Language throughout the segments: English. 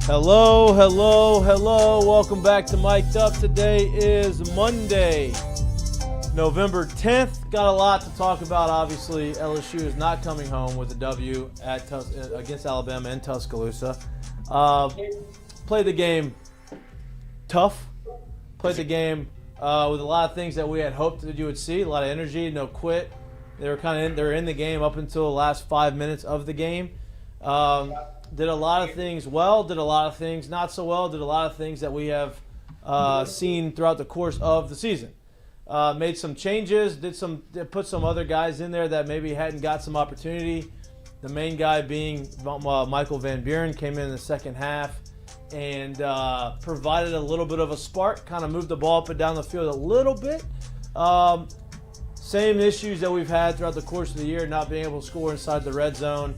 Hello, hello, hello. Welcome back to Mik'd Up. Today is Monday, November 10th. Got a lot to talk about. Obviously, LSU is not coming home with a W against Alabama in Tuscaloosa. Played the game tough. Played the game with a lot of things that we had hoped that you would see. A lot of energy, no quit. They were in the game up until the last 5 minutes of the game. Did a lot of things well, did a lot of things not so well, did a lot of things that we have seen throughout the course of the season. Made some changes, put some other guys in there that maybe hadn't got some opportunity. The main guy being Michael Van Buren came in the second half and provided a little bit of a spark, kind of moved the ball up and down the field a little bit. Same issues that we've had throughout the course of the year, not being able to score inside the red zone.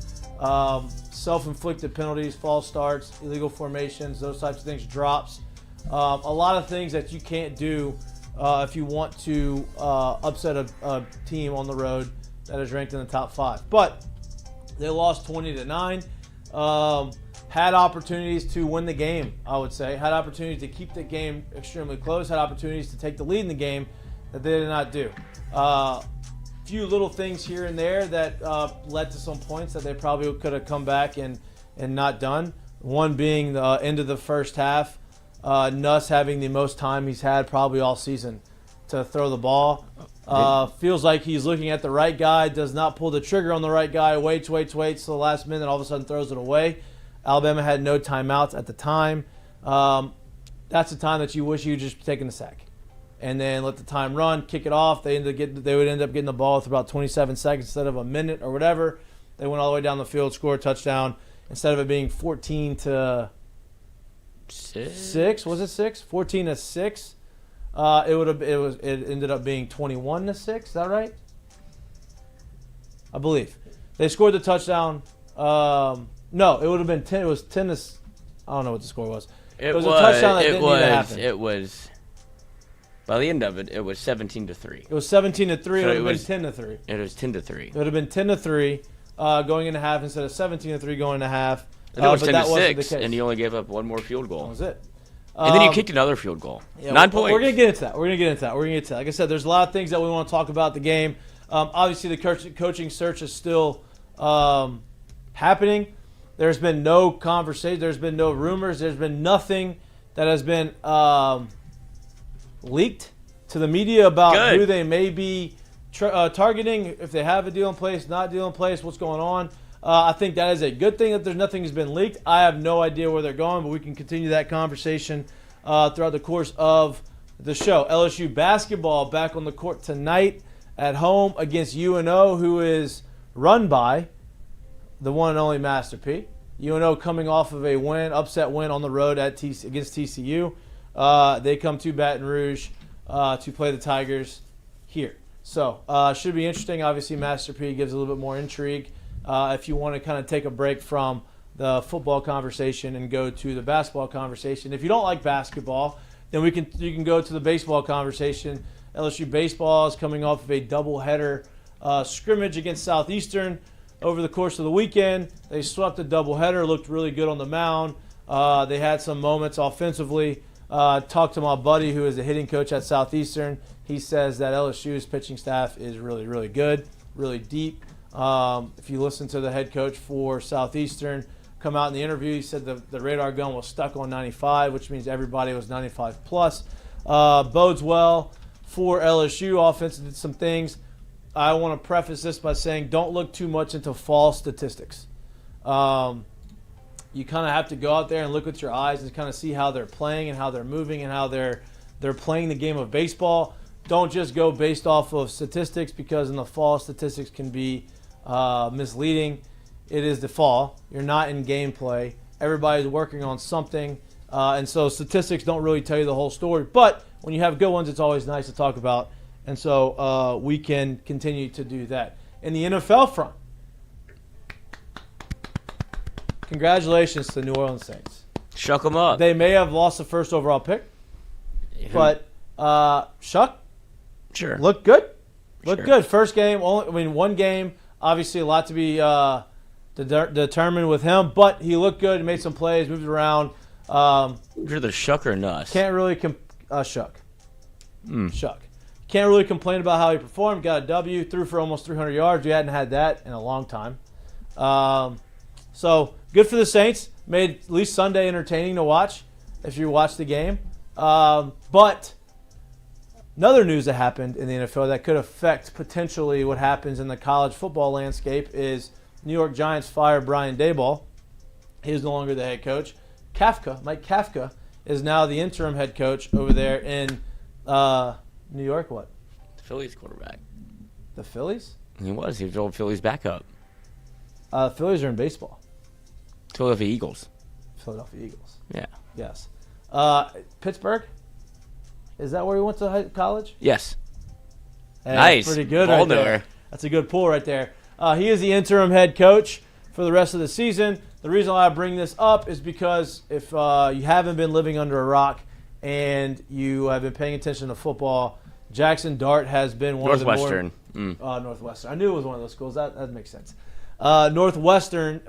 Self-inflicted penalties, false starts, illegal formations, those types of things, drops. A lot of things that you can't do if you want to upset a team on the road that is ranked in the top 5. But they lost 20-9. Had opportunities to win the game, I would say. Had opportunities to keep the game extremely close. Had opportunities to take the lead in the game that they did not do. Few little things here and there that led to some points that they probably could have come back and not done. One being the end of the first half, Nuss having the most time he's had probably all season to throw the ball. Feels like he's looking at the right guy, does not pull the trigger on the right guy, waits till the last minute, all of a sudden throws it away. Alabama had no timeouts at the time. That's the time that you wish you just taken a sack. And then let the time run, kick it off. They would end up getting the ball with about 27 seconds instead of a minute or whatever. They went all the way down the field, scored a touchdown. Instead of it being 14-6, was it 6? 14-6. It ended up being 21-6. Is that right? I believe they scored the touchdown. No, it would have been 10. It was 10 to. I don't know what the score was. It was a touchdown that didn't need to happen. It was. By the end of it, it was 17-3. It was 17-3. So it would have been 10-3. It was 10-3. It would have been 10-3 going into half instead of 17-3 going into half. It was 10-6, and you only gave up one more field goal. That was it. And then you kicked another field goal. Yeah, 9 points. We're going to get into that. Like I said, there's a lot of things that we want to talk about the game. Obviously, the coaching search is still happening. There's been no conversation. There's been no rumors. There's been nothing that has been leaked to the media about who they may be targeting, if they have a deal in place, not deal in place, what's going on. I think that is a good thing that nothing has been leaked. I have no idea where they're going, but we can continue that conversation throughout the course of the show. LSU basketball back on the court tonight at home against UNO, who is run by the one and only Master P. UNO coming off of a upset win on the road against TCU. They come to Baton Rouge to play the Tigers here. So should be interesting. Obviously, Master P gives a little bit more intrigue. If you want to kind of take a break from the football conversation and go to the basketball conversation. If you don't like basketball, then you can go to the baseball conversation. LSU baseball is coming off of a doubleheader scrimmage against Southeastern over the course of the weekend. They swept the doubleheader, looked really good on the mound. They had some moments offensively. Talked to my buddy who is the hitting coach at Southeastern. He says that LSU's pitching staff is really, really good, really deep. If you listen to the head coach for Southeastern come out in the interview, he said the radar gun was stuck on 95, which means everybody was 95 plus. Bodes well for LSU. Offense did some things. I want to preface this by saying don't look too much into false statistics. You kind of have to go out there and look with your eyes and kind of see how they're playing and how they're moving and how they're playing the game of baseball. Don't just go based off of statistics, because in the fall, statistics can be misleading. It is the fall. You're not in gameplay. Everybody's working on something. And so statistics don't really tell you the whole story. But when you have good ones, it's always nice to talk about. And so we can continue to do that. In the NFL front, congratulations to the New Orleans Saints. Shuck them up. They may have lost the first overall pick, but Shuck, sure, looked good. Looked good. First game, one game. Obviously, a lot to be determined with him, but he looked good. He made some plays, moved around. You're the Shuck or Nuss? Can't really Shuck. Shuck. Can't really complain about how he performed. Got a W. Threw for almost 300 yards. We hadn't had that in a long time. So good for the Saints. Made at least Sunday entertaining to watch if you watch the game. But another news that happened in the NFL that could affect potentially what happens in the college football landscape is New York Giants fire Brian Daboll. He is no longer the head coach. Mike Kafka, is now the interim head coach over there in New York. What? The Phillies quarterback. The Phillies? He was old Phillies backup. Phillies are in baseball. Philadelphia Eagles. Philadelphia Eagles. Yeah. Yes. Pittsburgh? Is that where he went to college? Yes. Hey, nice. Pretty good right there. That's a good pull right there. He is the interim head coach for the rest of the season. The reason why I bring this up is because if you haven't been living under a rock and you have been paying attention to football, Jackson Dart has been one of the more... Northwestern. I knew it was one of those schools. That makes sense. Northwestern.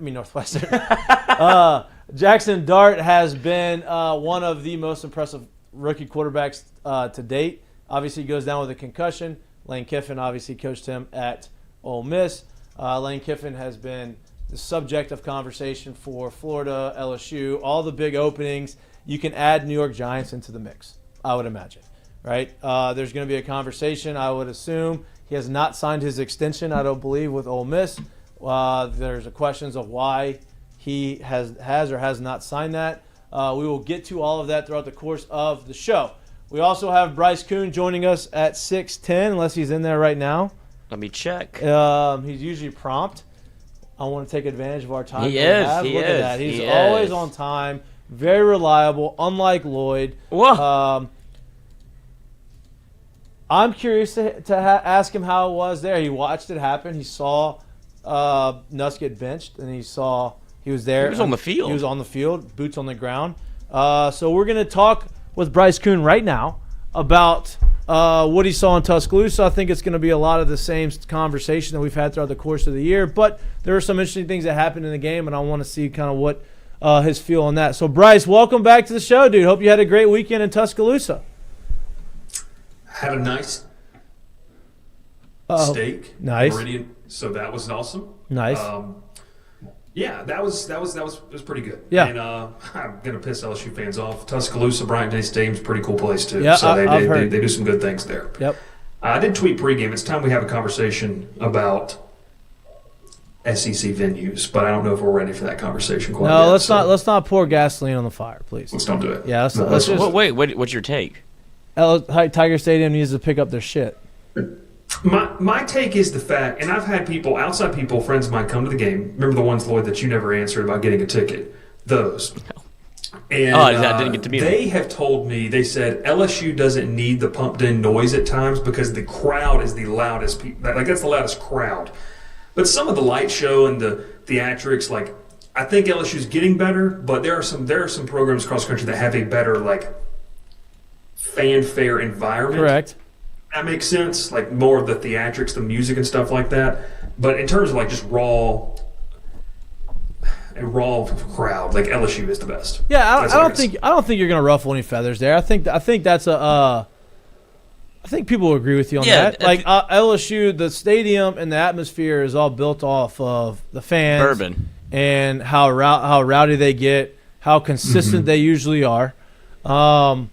Jackson Dart has been one of the most impressive rookie quarterbacks to date. Obviously, he goes down with a concussion. Lane Kiffin obviously coached him at Ole Miss. Lane Kiffin has been the subject of conversation for Florida, LSU, all the big openings. You can add New York Giants into the mix, I would imagine, right? There's going to be a conversation, I would assume. He has not signed his extension, I don't believe, with Ole Miss. There's questions of why he has or has not signed that. We will get to all of that throughout the course of the show. We also have Bryce Kuhn joining us at 6:10, unless he's in there right now. Let me check. He's usually prompt. I want to take advantage of our time. He is. Look at that. He's always on time, very reliable, unlike Lloyd. I'm curious to ask him how it was there. He watched it happen. He saw Nuss get benched, and he was there. He was on the field. He was on the field, boots on the ground. So we're going to talk with Bryce Kuhn right now about what he saw in Tuscaloosa. I think it's going to be a lot of the same conversation that we've had throughout the course of the year, but there are some interesting things that happened in the game, and I want to see kind of what his feel on that. So, Bryce, welcome back to the show, dude. Hope you had a great weekend in Tuscaloosa. Had a nice steak. Nice. Meridian, so that was awesome. Nice. Yeah, that was pretty good. Yeah. And I'm gonna piss LSU fans off. Tuscaloosa, Bryant Day Stadium's a pretty cool place too. Yeah, so I've heard. They do some good things there. Yep. I did tweet pregame. It's time we have a conversation about SEC venues, but I don't know if we're ready for that conversation quite yet. Let's not pour gasoline on the fire, please. Let's don't do it. Yeah, let's just. Wait, what's your take? Tiger Stadium needs to pick up their shit. My take is the fact, and I've had outside people, friends of mine, come to the game. Remember the ones, Lloyd, that you never answered about getting a ticket? Those. And that didn't get to me. They have told me, they said LSU doesn't need the pumped-in noise at times because the crowd is the loudest. That's the loudest crowd. But some of the light show and the theatrics, I think LSU's getting better, but there are some programs across the country that have a better, fanfare environment. Correct. That makes sense, more of the theatrics, the music and stuff like that. But in terms of just raw crowd, LSU is the best. Yeah, I don't think you're gonna ruffle any feathers there. I think that's I think people will agree with you on that. LSU, the stadium and the atmosphere is all built off of the fans, bourbon, and how rowdy they get, how consistent they usually are. Now,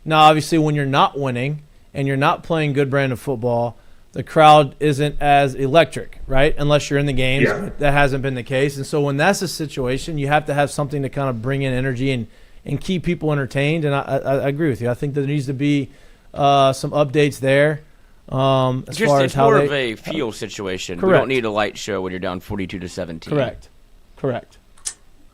obviously, when you're not winning and you're not playing good brand of football, the crowd isn't as electric, right? Unless you're in the games. Yeah. That hasn't been the case. And so when that's the situation, you have to have something to kind of bring in energy and keep people entertained. And I agree with you. I think there needs to be some updates there. It's more of a feel situation. Correct. We don't need a light show when you're down 42-17. Correct.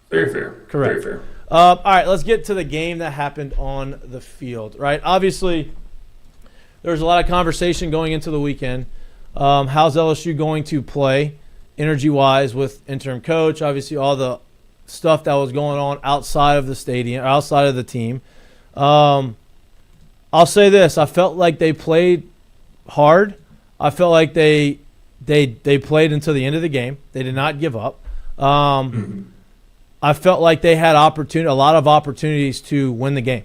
Very fair. Correct. Very fair. All right, let's get to the game that happened on the field, right? Obviously, there was a lot of conversation going into the weekend. How's LSU going to play energy-wise with interim coach? Obviously, all the stuff that was going on outside of the stadium, outside of the team. I'll say this. I felt like they played hard. I felt like they played until the end of the game. They did not give up. I felt like they had a lot of opportunities to win the game,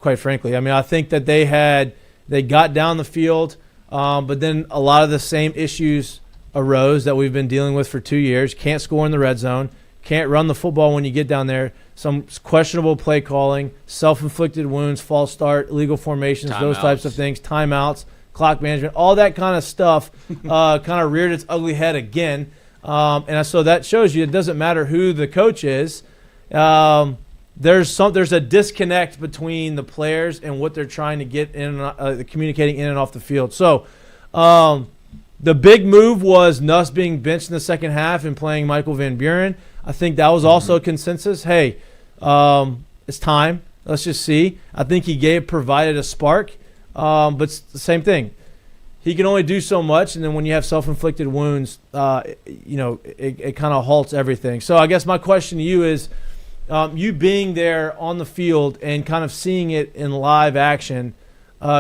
quite frankly. I mean, I think that they got down the field, but then a lot of the same issues arose that we've been dealing with for 2 years. Can't score in the red zone, can't run the football when you get down there, some questionable play calling, self-inflicted wounds, false start, illegal formations, those types of things, timeouts, clock management, all that kind of stuff kind of reared its ugly head again. And so that shows you it doesn't matter who the coach is. There's a disconnect between the players and what they're trying to get in, communicating in and off the field. So the big move was Nuss being benched in the second half and playing Michael Van Buren. I think that was also a consensus. Hey, it's time. Let's just see. I think he provided a spark, but it's the same thing. He can only do so much, and then when you have self-inflicted wounds, it kind of halts everything. So I guess my question to you is, you being there on the field and kind of seeing it in live action,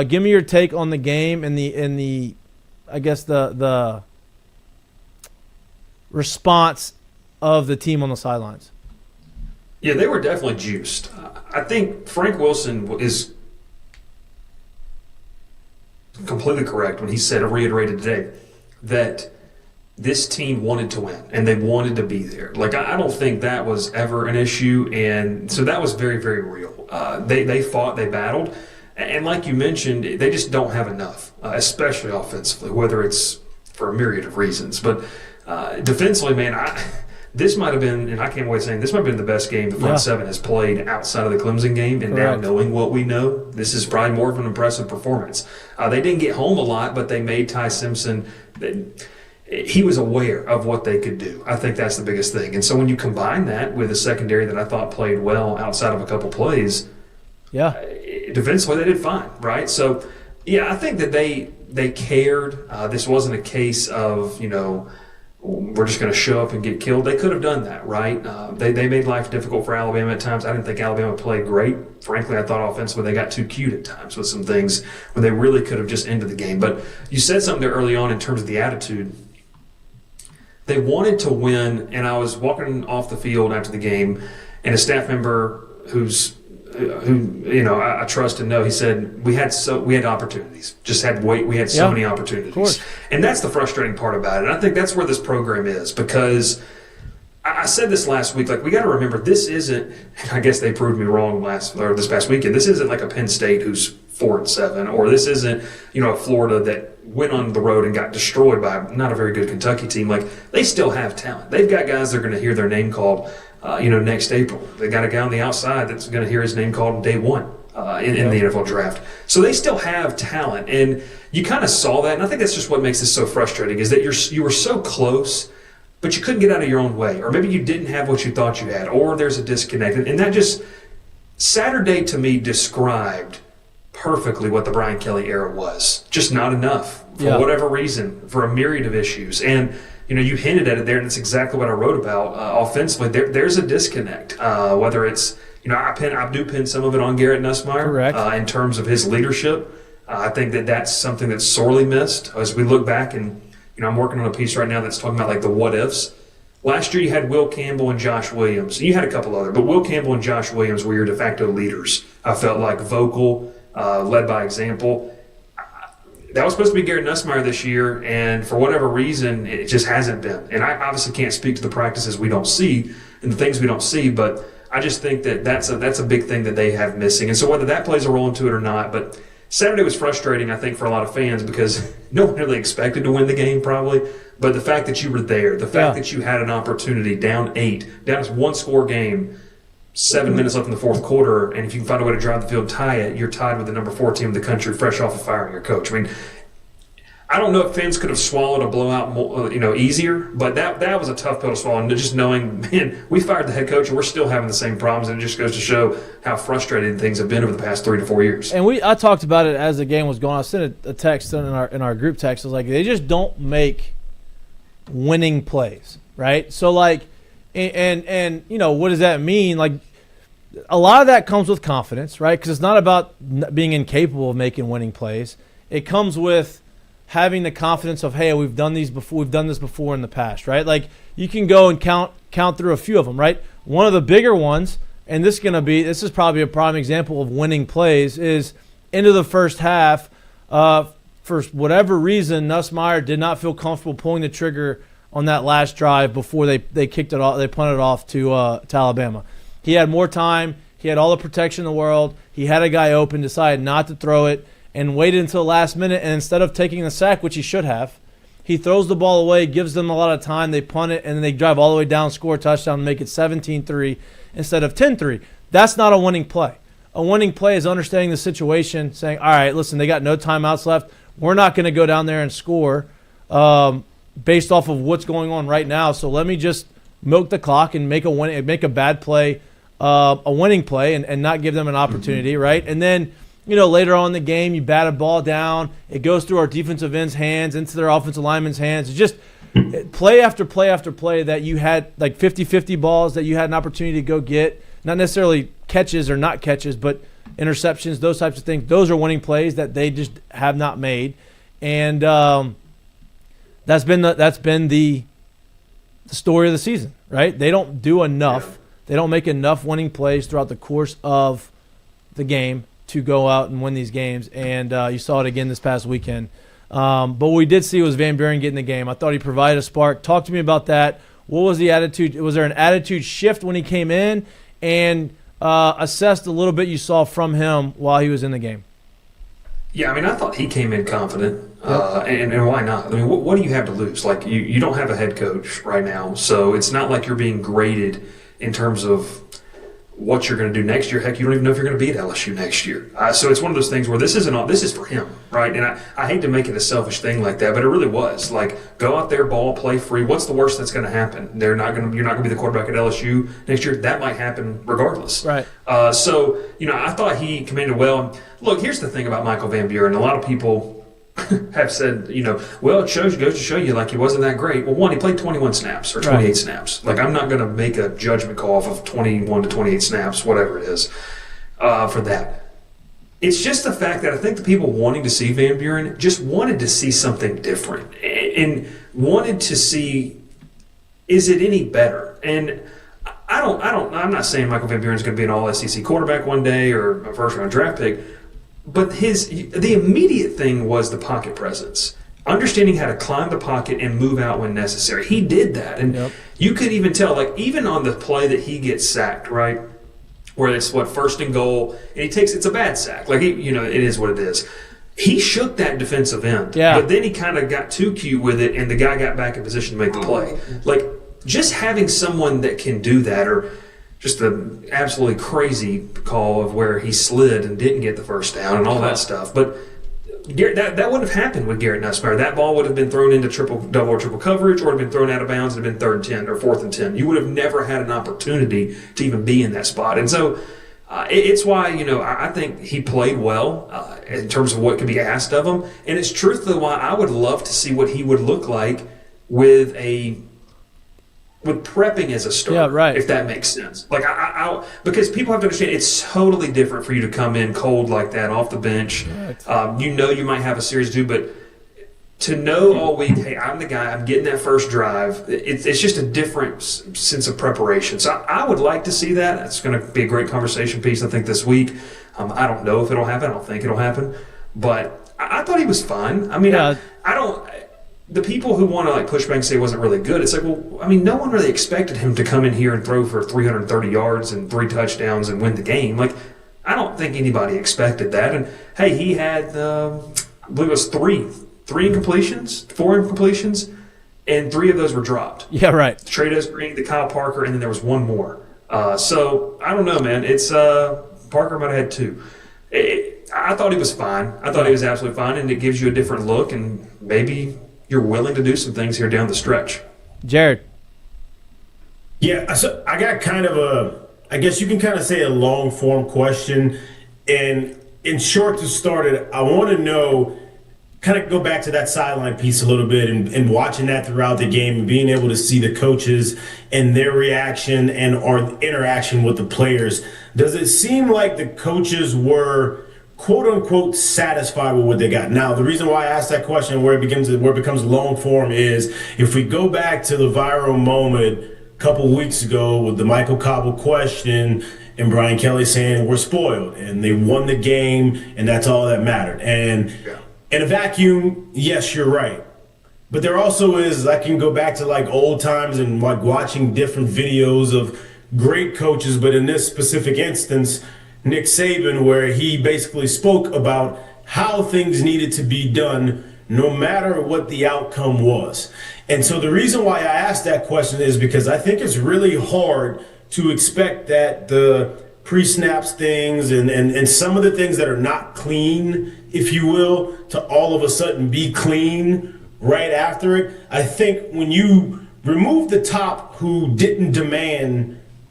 give me your take on the game and the response of the team on the sidelines. Yeah, they were definitely juiced. I think Frank Wilson is completely correct when he said, reiterated today, that this team wanted to win and they wanted to be there. Like, I don't think that was ever an issue, and so that was very, very real. They fought, they battled, and like you mentioned, they just don't have enough, especially offensively, whether it's for a myriad of reasons. But defensively, man, this might have been, and I can't wait saying, this might have been the best game the front seven has played outside of the Clemson game. And now knowing what we know, this is probably more of an impressive performance. They didn't get home a lot, but they made Ty Simpson. He was aware of what they could do. I think that's the biggest thing. And so when you combine that with a secondary that I thought played well outside of a couple plays, defensively they did fine, right? So, yeah, I think that they cared. This wasn't a case of, we're just going to show up and get killed. They could have done that, right? They made life difficult for Alabama at times. I didn't think Alabama played great. Frankly, I thought offensively they got too cute at times with some things when they really could have just ended the game. But you said something there early on in terms of the attitude. They wanted to win, and I was walking off the field after the game, and a staff member who I trust and know, he said we had opportunities, just had wait. We had so many opportunities, and that's the frustrating part about it. And I think that's where this program is, because I said this last week. Like, we got to remember, this isn't. And I guess they proved me wrong this past weekend. This isn't like a Penn State who's 4-7, or this isn't a Florida that went on the road and got destroyed by not a very good Kentucky team. Like, they still have talent. They've got guys that are going to hear their name called. Next April. They got a guy on the outside that's going to hear his name called on day one in the NFL draft. So they still have talent, and you kind of saw that. And I think that's just what makes this so frustrating, is that you were so close, but you couldn't get out of your own way, or maybe you didn't have what you thought you had, or there's a disconnect. And that just, Saturday to me described perfectly what the Brian Kelly era was. Just not enough for whatever reason, for a myriad of issues. And you hinted at it there, and it's exactly what I wrote about. Offensively, there's a disconnect. Whether it's, I do pin some of it on Garrett Nussmeier in terms of his leadership. I think that's something that's sorely missed as we look back. And I'm working on a piece right now that's talking about like the what ifs. Last year you had Will Campbell and Josh Williams, and you had a couple other, but Will Campbell and Josh Williams were your de facto leaders. I felt like vocal, led by example. That was supposed to be Garrett Nussmeier this year, and for whatever reason, it just hasn't been. And I obviously can't speak to the practices we don't see and the things we don't see, but I just think that's a big thing that they have missing. And so whether that plays a role into it or not, but Saturday was frustrating, I think, for a lot of fans, because no one really expected to win the game probably, but the fact that you were there, the fact that you had an opportunity down 8, down to one-score game, 7 minutes left in the fourth quarter, and if you can find a way to drive the field, tie it, you're tied with the number 4 team in the country, fresh off of firing your coach. I mean, I don't know if fans could have swallowed a blowout more, easier, but that was a tough pill to swallow. And just knowing, man, we fired the head coach and we're still having the same problems, and it just goes to show how frustrating things have been over the past 3 to 4 years. And I talked about it as the game was going on. I sent a text in our group text. I was like, they just don't make winning plays, right? So like, and what does that mean? Like, a lot of that comes with confidence, right? Because it's not about being incapable of making winning plays. It comes with having the confidence of, hey, we've done this before in the past, right? Like you can go and count through a few of them, right? One of the bigger ones, and this is probably a prime example of winning plays, is into the first half. For whatever reason, Nussmeier did not feel comfortable pulling the trigger on that last drive before they kicked it off. They punted it off to Alabama. He had more time. He had all the protection in the world. He had a guy open, decided not to throw it, and waited until the last minute. And instead of taking the sack, which he should have, he throws the ball away, gives them a lot of time. They punt it, and then they drive all the way down, score a touchdown, and make it 17-3 instead of 10-3. That's not a winning play. A winning play is understanding the situation, saying, all right, listen, they got no timeouts left. We're not going to go down there and score based off of what's going on right now. So let me just milk the clock and make a bad play, a winning play, and not give them an opportunity, right? And then, later on in the game, you bat a ball down. It goes through our defensive end's hands, into their offensive linemen's hands. It's just play after play after play that you had, like 50-50 balls that you had an opportunity to go get. Not necessarily catches or not catches, but interceptions, those types of things. Those are winning plays that they just have not made. And that's been the story of the season, right? They don't do enough. Yeah. They don't make enough winning plays throughout the course of the game to go out and win these games. And you saw it again this past weekend. But what we did see was Van Buren getting the game. I thought he provided a spark. Talk to me about that. What was the attitude? Was there an attitude shift when he came in? And assessed a little bit you saw from him while he was in the game. Yeah, I thought he came in confident, and why not? What do you have to lose? Like, you don't have a head coach right now, so it's not like you're being graded in terms of what you're going to do next year. Heck, you don't even know if you're going to be at LSU next year. So it's one of those things where this is for him, right? And I hate to make it a selfish thing like that, but it really was. Like, go out there, ball, play free. What's the worst that's going to happen? You're not going to be the quarterback at LSU next year. That might happen regardless. Right. So, I thought he commanded well. Look, here's the thing about Michael Van Buren. A lot of people have said, well, it goes to show you like he wasn't that great. Well, one, he played 21 snaps or 28 snaps. Like, I'm not going to make a judgment call off of 21 to 28 snaps, whatever it is, for that. It's just the fact that I think the people wanting to see Van Buren just wanted to see something different and wanted to see, is it any better? And I'm not saying Michael Van Buren's going to be an all-SEC quarterback one day or a first-round draft pick, but the immediate thing was the pocket presence, understanding how to climb the pocket and move out when necessary. He did that, and you could even tell, like, even on the play that he gets sacked, right, where it's first and goal, and it's a bad sack, like it is what it is. He shook that defensive end, but then he kind of got too cute with it, and the guy got back in position to make the play. Like, just having someone that can do that, or just the absolutely crazy call of where he slid and didn't get the first down and all that stuff. But that wouldn't have happened with Garrett Nussmeier. That ball would have been thrown into double or triple coverage, or have been thrown out of bounds and have been 3rd and 10 or 4th and 10. You would have never had an opportunity to even be in that spot. And so it's why, I think he played well in terms of what could be asked of him. And it's truthfully why I would love to see what he would look like with prepping as a starter, if that makes sense. Like, because people have to understand it's totally different for you to come in cold like that off the bench. Right. You might have a series to do, but to know all week, hey, I'm the guy, I'm getting that first drive, it's just a different sense of preparation. So I would like to see that. It's going to be a great conversation piece, I think, this week. I don't know if it'll happen. I don't think it'll happen. But I thought he was fine. I don't – the people who want to push back and say it wasn't really good, it's like, well, no one really expected him to come in here and throw for 330 yards and 3 touchdowns and win the game. Like, I don't think anybody expected that. And hey, he had, I believe it was 4 incompletions, and 3 of those were dropped. Yeah, right. The Trados Green, the Kyle Parker, and then there was 1 more. So I don't know, man. It's Parker might have had 2. I thought he was fine. I thought he was absolutely fine, and it gives you a different look, and maybe you're willing to do some things here down the stretch. Jared. Yeah, so I got kind of I guess you can kind of say a long-form question. And in short, to start it, I want to know, kind of go back to that sideline piece a little bit and watching that throughout the game and being able to see the coaches and their reaction and or interaction with the players. Does it seem like the coaches were quote unquote satisfied with what they got. Now, the reason why I asked that question, where it becomes long form, is if we go back to the viral moment a couple weeks ago with the Michael Cobble question and Brian Kelly saying we're spoiled and they won the game and that's all that mattered. And in a vacuum, yes, you're right. But there also is, I can go back to like old times and like watching different videos of great coaches, but in this specific instance, Nick Saban, where he basically spoke about how things needed to be done no matter what the outcome was. And so the reason why I asked that question is because I think it's really hard to expect that the pre-snaps things and some of the things that are not clean, if you will, to all of a sudden be clean right after it. I think when you remove the top who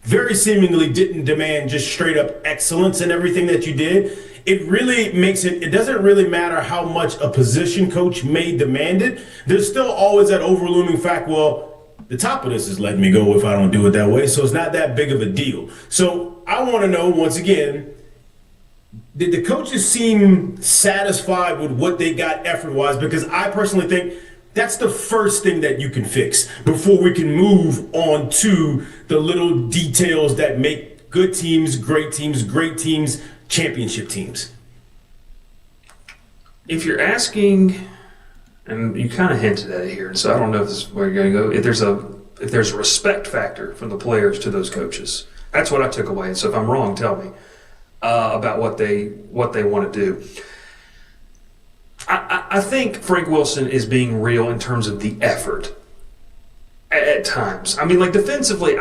very seemingly didn't demand just straight up excellence in everything that you did, it really makes it doesn't really matter how much a position coach may demand it. There's still always that overlooming fact, well, the top of this is letting me go if I don't do it that way, so it's not that big of a deal. So I want to know, once again, did the coaches seem satisfied with what they got effort-wise? Because I personally think that's the first thing that you can fix before we can move on to the little details that make good teams, great teams, championship teams. If you're asking, and you kind of hinted at it here, so I don't know if this is where you're going to go, if there's a respect factor from the players to those coaches. That's what I took away. So if I'm wrong, tell me about what they want to do. I think Frank Wilson is being real in terms of the effort at times. I mean, like defensively,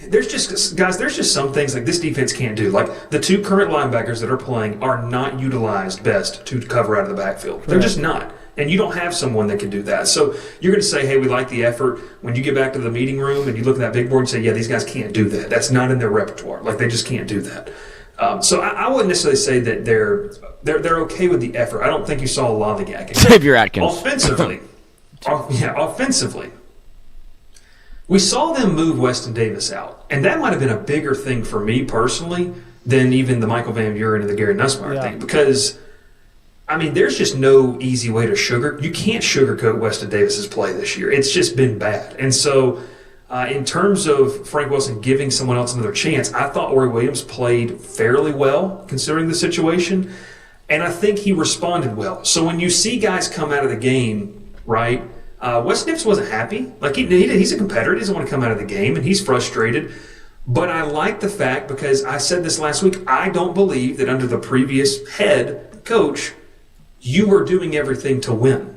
there's just some things like this defense can't do. Like the two current linebackers that are playing are not utilized best to cover out of the backfield. They're just not. And you don't have someone that can do that. So you're going to say, hey, we like the effort. When you get back to the meeting room and you look at that big board and say, yeah, these guys can't do that. That's not in their repertoire. Like they just can't do that. So I wouldn't necessarily say that they're okay with the effort. I don't think you saw a lollygagging. Xavier Atkins. Offensively, we saw them move Weston Davis out, and that might have been a bigger thing for me personally than even the Michael Van Buren and the Garrett Nussmeier thing, because I mean, there's just no easy way to you can't sugarcoat Weston Davis's play this year. It's just been bad, and so. In terms of Frank Wilson giving someone else another chance, I thought Ori Williams played fairly well considering the situation, and I think he responded well. So when you see guys come out of the game, right, Weston Davis wasn't happy. Like he's a competitor. He doesn't want to come out of the game, and he's frustrated. But I like the fact, because I said this last week, I don't believe that under the previous head coach, you were doing everything to win.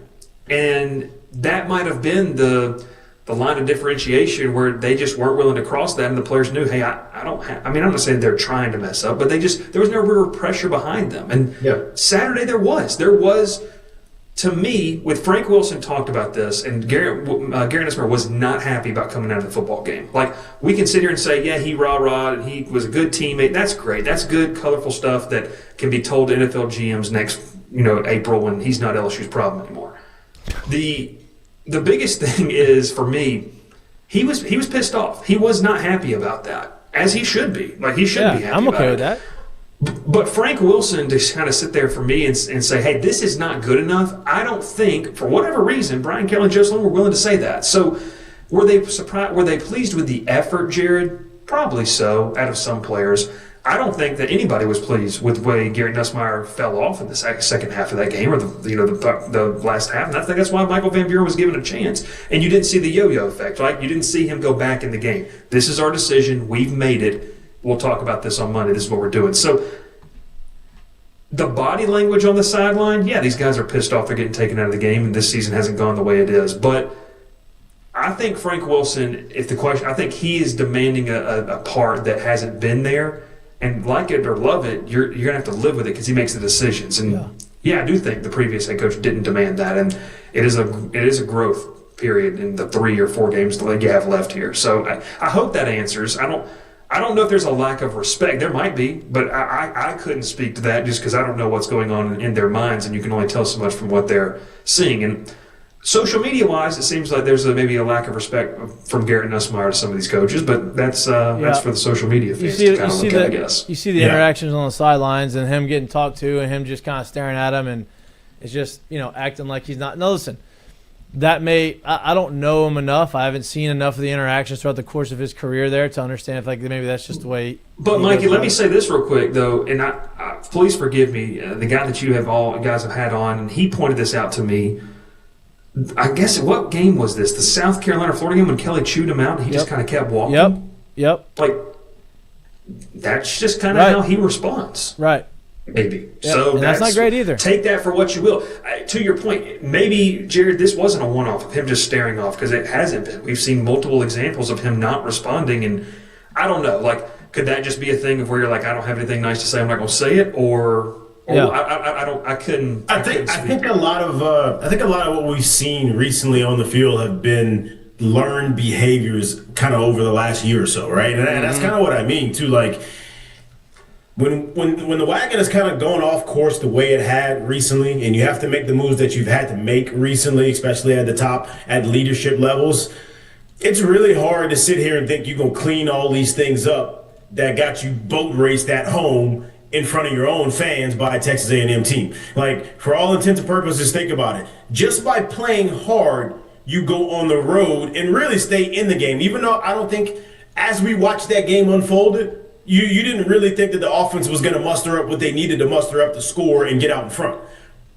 And that might have been the line of differentiation where they just weren't willing to cross that, and the players knew, hey, I'm not saying they're trying to mess up, but there was no real pressure behind them. And Saturday there was, to me, with Frank Wilson talked about this, and Garrett Nussmeier was not happy about coming out of the football game. Like, we can sit here and say, yeah, he rah-rah, and he was a good teammate. That's great. That's good, colorful stuff that can be told to NFL GMs next, April when he's not LSU's problem anymore. The biggest thing is, for me, he was pissed off. He was not happy about that, as he should be. Like, he should be happy I'm okay about with that. But Frank Wilson to kind of sit there for me and say, hey, this is not good enough, I don't think, for whatever reason, Brian Kelly and Joe Sloan were willing to say that. So were they surprised? Were they pleased with the effort, Jared? Probably so, out of some players. I don't think that anybody was pleased with the way Garrett Nussmeier fell off in the second half of that game, or the last half. And I think that's why Michael Van Buren was given a chance. And you didn't see the yo-yo effect, right? You didn't see him go back in the game. This is our decision. We've made it. We'll talk about this on Monday. This is what we're doing. So the body language on the sideline, yeah, these guys are pissed off. They're getting taken out of the game, and this season hasn't gone the way it is. But I think Frank Wilson, I think he is demanding a part that hasn't been there. And like it or love it, you're going to have to live with it because he makes the decisions. And I do think the previous head coach didn't demand that. And it is a growth period in the 3 or 4 games that you have left here. So I hope that answers. I don't know if there's a lack of respect. There might be, but I couldn't speak to that just because I don't know what's going on in their minds, and you can only tell so much from what they're seeing. And social media wise, it seems like there's maybe a lack of respect from Garrett Nussmeier to some of these coaches, but that's for the social media fans to kind of look at, I guess. You see the interactions on the sidelines and him getting talked to and him just kind of staring at him and it's just, acting like he's not. No, listen, I don't know him enough. I haven't seen enough of the interactions throughout the course of his career there to understand if maybe that's just the way. But Mikey, let me say this real quick though, and please forgive me. The guy that you guys have had on, and he pointed this out to me. I guess what game was this? The South Carolina-Florida game when Kelly chewed him out and he just kind of kept walking. Yep. Like that's just kind of how he responds. Right. Maybe. Yep. So that's not great either. Take that for what you will. To your point, maybe, Jared, this wasn't a one-off of him just staring off because it hasn't been. We've seen multiple examples of him not responding, and I don't know. Like, could that just be a thing of where you're like, I don't have anything nice to say, I'm not going to say it, or I couldn't. I think a lot of what we've seen recently on the field have been learned behaviors kind of over the last year or so, right? And that's kind of what I mean too. Like when the wagon is kind of going off course the way it had recently, and you have to make the moves that you've had to make recently, especially at the top at leadership levels, it's really hard to sit here and think you're gonna clean all these things up that got you boat raced at home in front of your own fans by a Texas A&M team. Like, for all intents and purposes, think about it. Just by playing hard, you go on the road and really stay in the game. Even though I don't think, as we watched that game unfolded, you didn't really think that the offense was going to muster up what they needed to muster up to score and get out in front.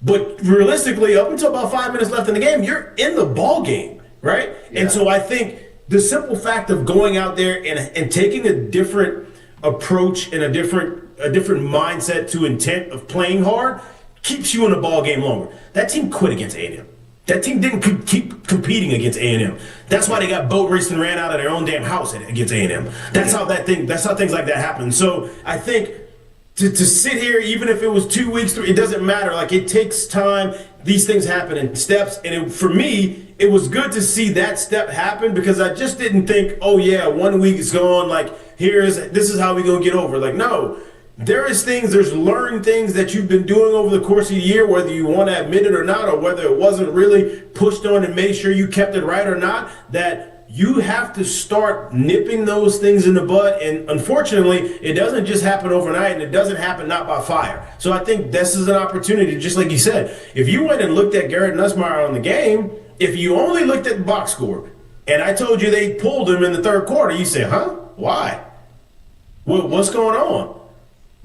But realistically, up until about 5 minutes left in the game, you're in the ball game, right? Yeah. And so I think the simple fact of going out there and taking a different approach and a different mindset to intent of playing hard keeps you in the ball game longer. That team quit against A&M. That team didn't keep competing against A&M. That's why they got boat raced and ran out of their own damn house against A&M. That's how things like that happen. So I think to sit here, even if it was 2 weeks, it doesn't matter. Like, it takes time. These things happen in steps. And for me, it was good to see that step happen because I just didn't think, oh yeah, 1 week is gone. Like, this is how we gonna get over. Like, no. There's learned things that you've been doing over the course of the year, whether you want to admit it or not, or whether it wasn't really pushed on and made sure you kept it right or not, that you have to start nipping those things in the bud. And unfortunately, it doesn't just happen overnight, and it doesn't happen not by fire. So I think this is an opportunity, just like you said, if you went and looked at Garrett Nussmeier on the game, if you only looked at the box score, and I told you they pulled him in the third quarter, you say, huh? Why? What's going on?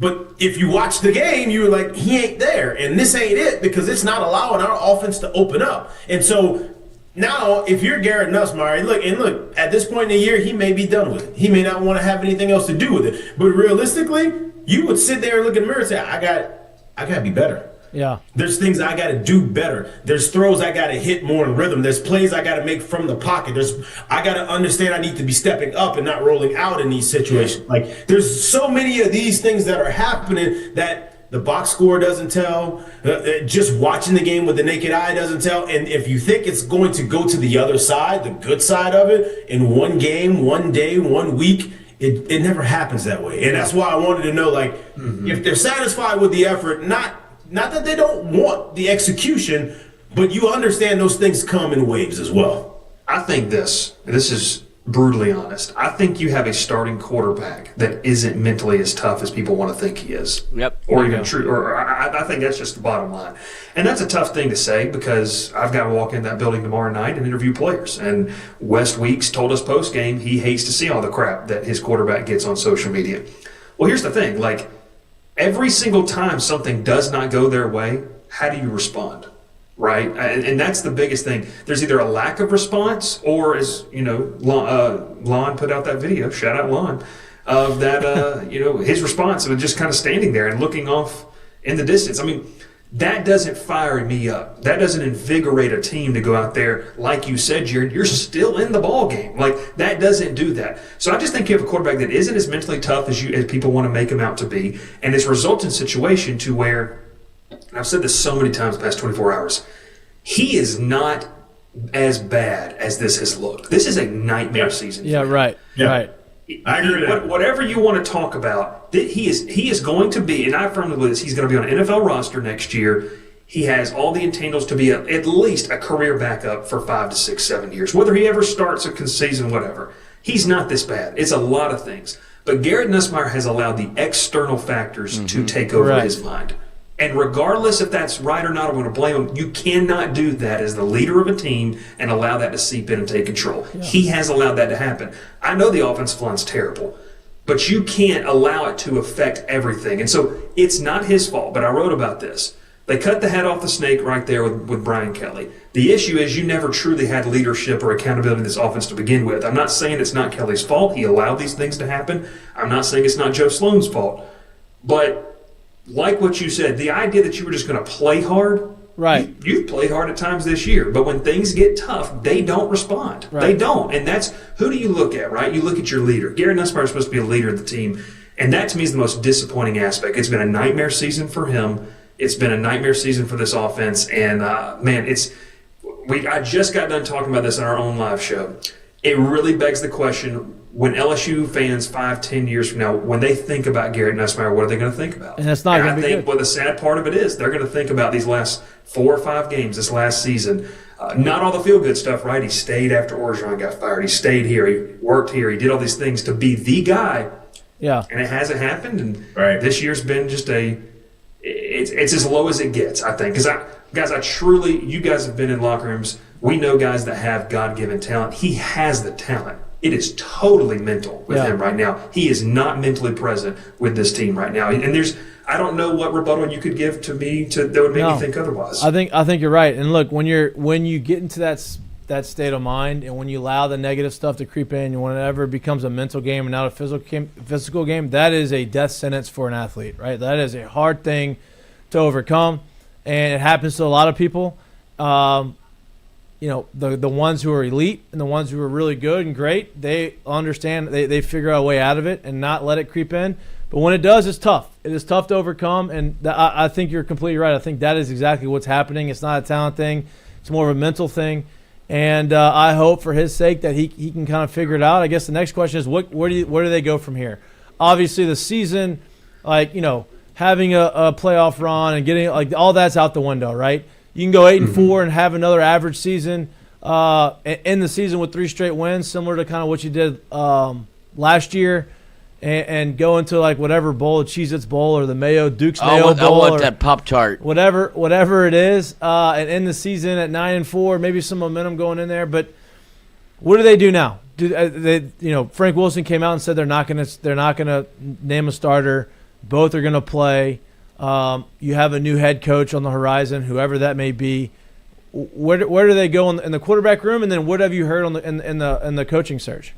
But if you watch the game, you were like, he ain't there. And this ain't it because it's not allowing our offense to open up. And so now if you're Garrett Nussmeier, look, at this point in the year, he may be done with it. He may not want to have anything else to do with it. But realistically, you would sit there and look in the mirror and say, I got to be better. Yeah. There's things I got to do better. There's throws I got to hit more in rhythm. There's plays I got to make from the pocket. I got to understand I need to be stepping up and not rolling out in these situations. Like, there's so many of these things that are happening that the box score doesn't tell. Just watching the game with the naked eye doesn't tell. And if you think it's going to go to the other side, the good side of it, in one game, 1 day, 1 week, it never happens that way. And that's why I wanted to know, like, if they're satisfied with the effort, not that they don't want the execution, but you understand those things come in waves as well. I think this is brutally honest. I think you have a starting quarterback that isn't mentally as tough as people want to think he is. Yep. Or even true. Or I think that's just the bottom line. And that's a tough thing to say because I've got to walk in that building tomorrow night and interview players. And Wes Weeks told us post-game he hates to see all the crap that his quarterback gets on social media. Well, here's the thing. Like, every single time something does not go their way, how do you respond, right? And that's the biggest thing. There's either a lack of response or, as Lon put out that video, shout out Lon, of that, his response of just kind of standing there and looking off in the distance. I mean, that doesn't fire me up. That doesn't invigorate a team to go out there. Like you said, Jared, you're still in the ball game. Like, that doesn't do that. So I just think you have a quarterback that isn't as mentally tough as people want to make him out to be. And it's a resultant situation to where, and I've said this so many times the past 24 hours, he is not as bad as this has looked. This is a nightmare season. Yeah, right. Yeah. Right. I agree with that. Whatever you want to talk about, he is going to be, and I firmly believe this, he's going to be on an NFL roster next year. he has all the intangibles to be at least a career backup for 5 to 6, 7 years. Whether he ever starts a season, whatever. He's not this bad. It's a lot of things. But Garrett Nussmeier has allowed the external factors to take over his mind. And regardless if that's right or not, I'm going to blame him. You cannot do that as the leader of a team and allow that to seep in and take control. Yeah. He has allowed that to happen. I know the offensive line's terrible, but you can't allow it to affect everything. And so it's not his fault, but I wrote about this. They cut the head off the snake right there with Brian Kelly. The issue is you never truly had leadership or accountability in this offense to begin with. I'm not saying it's not Kelly's fault. He allowed these things to happen. I'm not saying it's not Joe Sloan's fault. But like what you said, the idea that you were just going to play hard, right? You've played hard at times this year, but when things get tough, they don't respond. Right. They don't. And that's, who do you look at, right? You look at your leader. Garrett Nussmeier is supposed to be a leader of the team. And that to me is the most disappointing aspect. It's been a nightmare season for him. It's been a nightmare season for this offense. And, man, I just got done talking about this on our own live show. It really begs the question, when LSU fans 5-10 years from now, when they think about Garrett Nussmeier, what are they going to think about? And that's not going to be good. Well, the sad part of it is they're going to think about these last 4 or 5 games this last season. Not all the feel-good stuff, right? He stayed after Orgeron got fired. He stayed here. He worked here. He did all these things to be the guy. Yeah. And it hasn't happened. And this year's been just it's as low as it gets, I think. Because I truly, you guys have been in locker rooms. We know guys that have God-given talent. He has the talent. It is totally mental with him right now. He is not mentally present with this team right now. And I don't know what rebuttal you could give to me that would make me think otherwise. I think you're right. And look, when you get into that state of mind, and when you allow the negative stuff to creep in, and whenever it becomes a mental game and not a physical game, that is a death sentence for an athlete, right? That is a hard thing to overcome, and it happens to a lot of people. The ones who are elite and the ones who are really good and great, they understand, they figure out a way out of it and not let it creep in. But when it does, it's tough. It is tough to overcome, and I think you're completely right. I think that is exactly what's happening. It's not a talent thing. It's more of a mental thing. And I hope for his sake that he can kind of figure it out. I guess the next question is where do they go from here? Obviously, the season, having a playoff run and getting all that's out the window, right? You can go 8-4 and have another average season, end the season with 3 straight wins, similar to kind of what you did last year, and go into whatever bowl, the Cheez-Its Bowl or the Duke's Mayo Bowl. I want that Pop-Tart. Whatever it is, and end the season at 9-4, maybe some momentum going in there. But what do they do now? Frank Wilson came out and said they're not gonna name a starter. Both are gonna play. You have a new head coach on the horizon, whoever that may be. Where do they go in the quarterback room, and then what have you heard in the coaching search?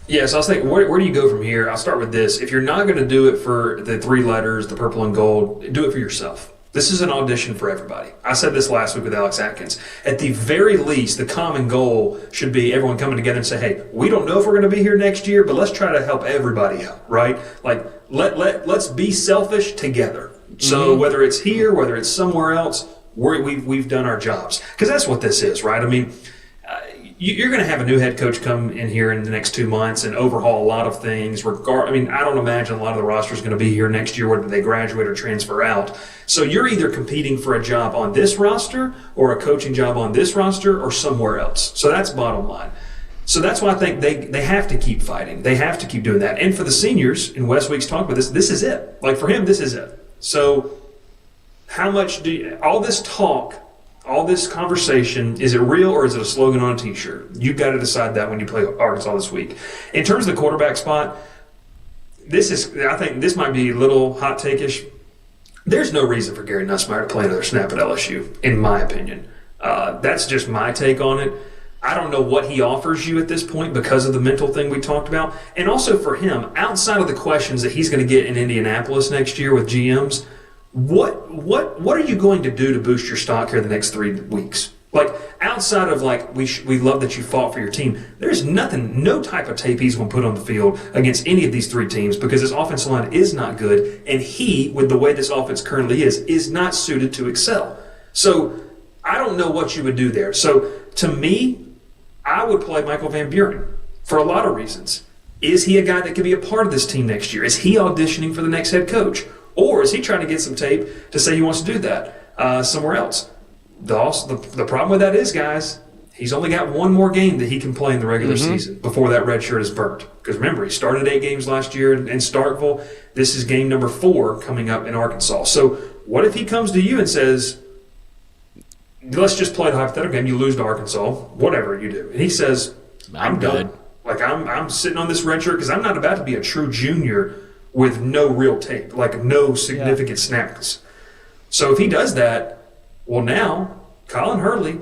Yeah, so I was thinking, where do you go from here? I'll start with this. If you're not going to do it for the 3 letters, the purple and gold, do it for yourself. This is an audition for everybody. I said this last week with Alex Atkins. At the very least, the common goal should be everyone coming together and say, hey, we don't know if we're going to be here next year, but let's try to help everybody out, right? Let's be selfish together. So whether it's here, whether it's somewhere else, we've done our jobs. Because that's what this is, right? I mean, you're going to have a new head coach come in here in the next 2 months and overhaul a lot of things. I don't imagine a lot of the roster is going to be here next year, whether they graduate or transfer out. So you're either competing for a job on this roster or a coaching job on this roster or somewhere else. So that's bottom line. So that's why I think they have to keep fighting. They have to keep doing that. And for the seniors, and Wes Weeks talked about this is it. For him, this is it. So how much all this talk, all this conversation, is it real or is it a slogan on a T-shirt? You've got to decide that when you play Arkansas this week. In terms of the quarterback spot, I think this might be a little hot take-ish. There's no reason for Garrett Nussmeier to play another snap at LSU, in my opinion. That's just my take on it. I don't know what he offers you at this point because of the mental thing we talked about. And also for him, outside of the questions that he's going to get in Indianapolis next year with GMs, what are you going to do to boost your stock here the next 3 weeks? Outside of we love that you fought for your team, there's nothing, no type of tape he's going to put on the field against any of these 3 teams because his offensive line is not good, and he, with the way this offense currently is not suited to excel. So I don't know what you would do there. So to me, I would play Michael Van Buren for a lot of reasons. Is he a guy that could be a part of this team next year? Is he auditioning for the next head coach? Or is he trying to get some tape to say he wants to do that? somewhere else. The problem with that is, guys, he's only got one more game that he can play in the regular season before that red shirt is burnt. Because remember, he started 8 games last year in Starkville. This is game number 4 coming up in Arkansas. So what if he comes to you and says, let's just play the hypothetical game. You lose to Arkansas, whatever you do. And he says, I'm done. Like, I'm sitting on this red shirt because I'm not about to be a true junior with no real tape, like no significant snaps. So if he does that, well, now Colin Hurley,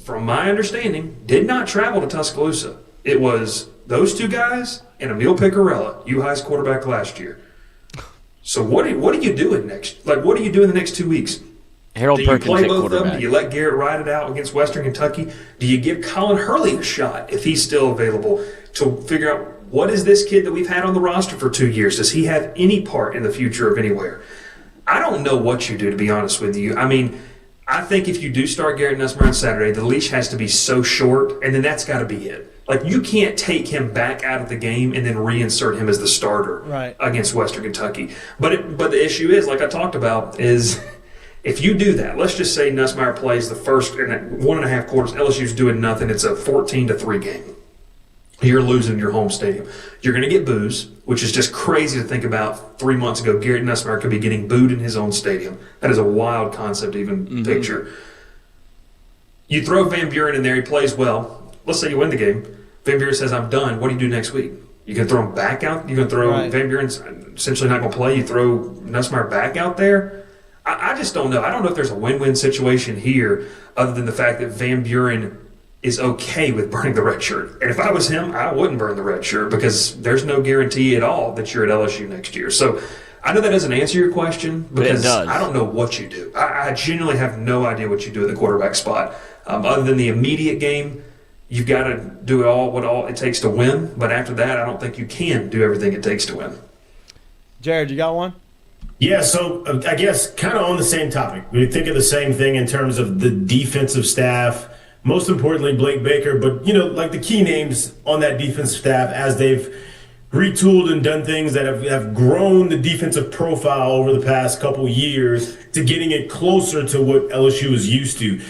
from my understanding, did not travel to Tuscaloosa. It was those 2 guys and Emil Picarella, U-High's quarterback last year. So what are you doing next? Like, what are you doing the next 2 weeks? Harold Do you Perkins play both of them? quarterback. Do you let Garrett ride it out against Western Kentucky? Do you give Colin Hurley a shot if he's still available to figure out what is this kid that we've had on the roster for 2 years? Does he have any part in the future of anywhere? I don't know what you do, to be honest with you. I mean, I think if you do start Garrett Nussmeier on Saturday, the leash has to be so short, and then that's got to be it. Like, you can't take him back out of the game and then reinsert him as the starter against Western Kentucky. But the issue is, like I talked about, is if you do that, let's just say Nussmeier plays the first 1.5 quarters, LSU's doing nothing. It's a 14-3 game. You're losing your home stadium. You're going to get boos, which is just crazy to think about. 3 months ago, Garrett Nussmeier could be getting booed in his own stadium. That is a wild concept to even picture. You throw Van Buren in there. He plays well. Let's say you win the game. Van Buren says, I'm done. What do you do next week? You can throw him back out? You're going to throw Van Buren's essentially not going to play. You throw Nussmeier back out there? I just don't know. I don't know if there's a win-win situation here other than the fact that Van Buren is okay with burning the red shirt. And if I was him, I wouldn't burn the red shirt because there's no guarantee at all that you're at LSU next year. So I know that doesn't answer your question because I don't know what you do. I genuinely have no idea what you do at the quarterback spot. Other than the immediate game, you've got to do what it takes to win. But after that, I don't think you can do everything it takes to win. Jared, you got one? Yeah, so I guess kind of on the same topic. We think of the same thing in terms of the defensive staff, most importantly Blake Baker, but, like the key names on that defensive staff as they've retooled and done things that have grown the defensive profile over the past couple years to getting it closer to what LSU is used to.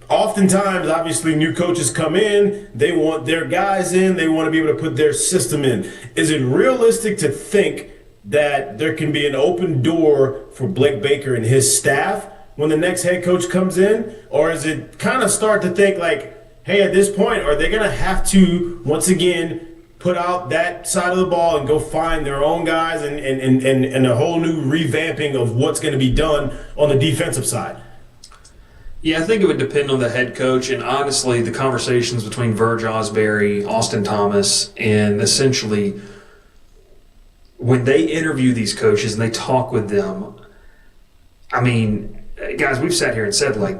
Oftentimes, obviously, new coaches come in, they want their guys in, they want to be able to put their system in. Is it realistic to think that there can be an open door for Blake Baker and his staff when the next head coach comes in? Or is it kind of start to think like, hey, at this point, are they going to have to, once again, put out that side of the ball and go find their own guys and a whole new revamping of what's going to be done on the defensive side? Yeah, I think it would depend on the head coach, and honestly, the conversations between Verge Osbury, Austin Thomas, and essentially when they interview these coaches and they talk with them, I mean, guys, we've sat here and said, like,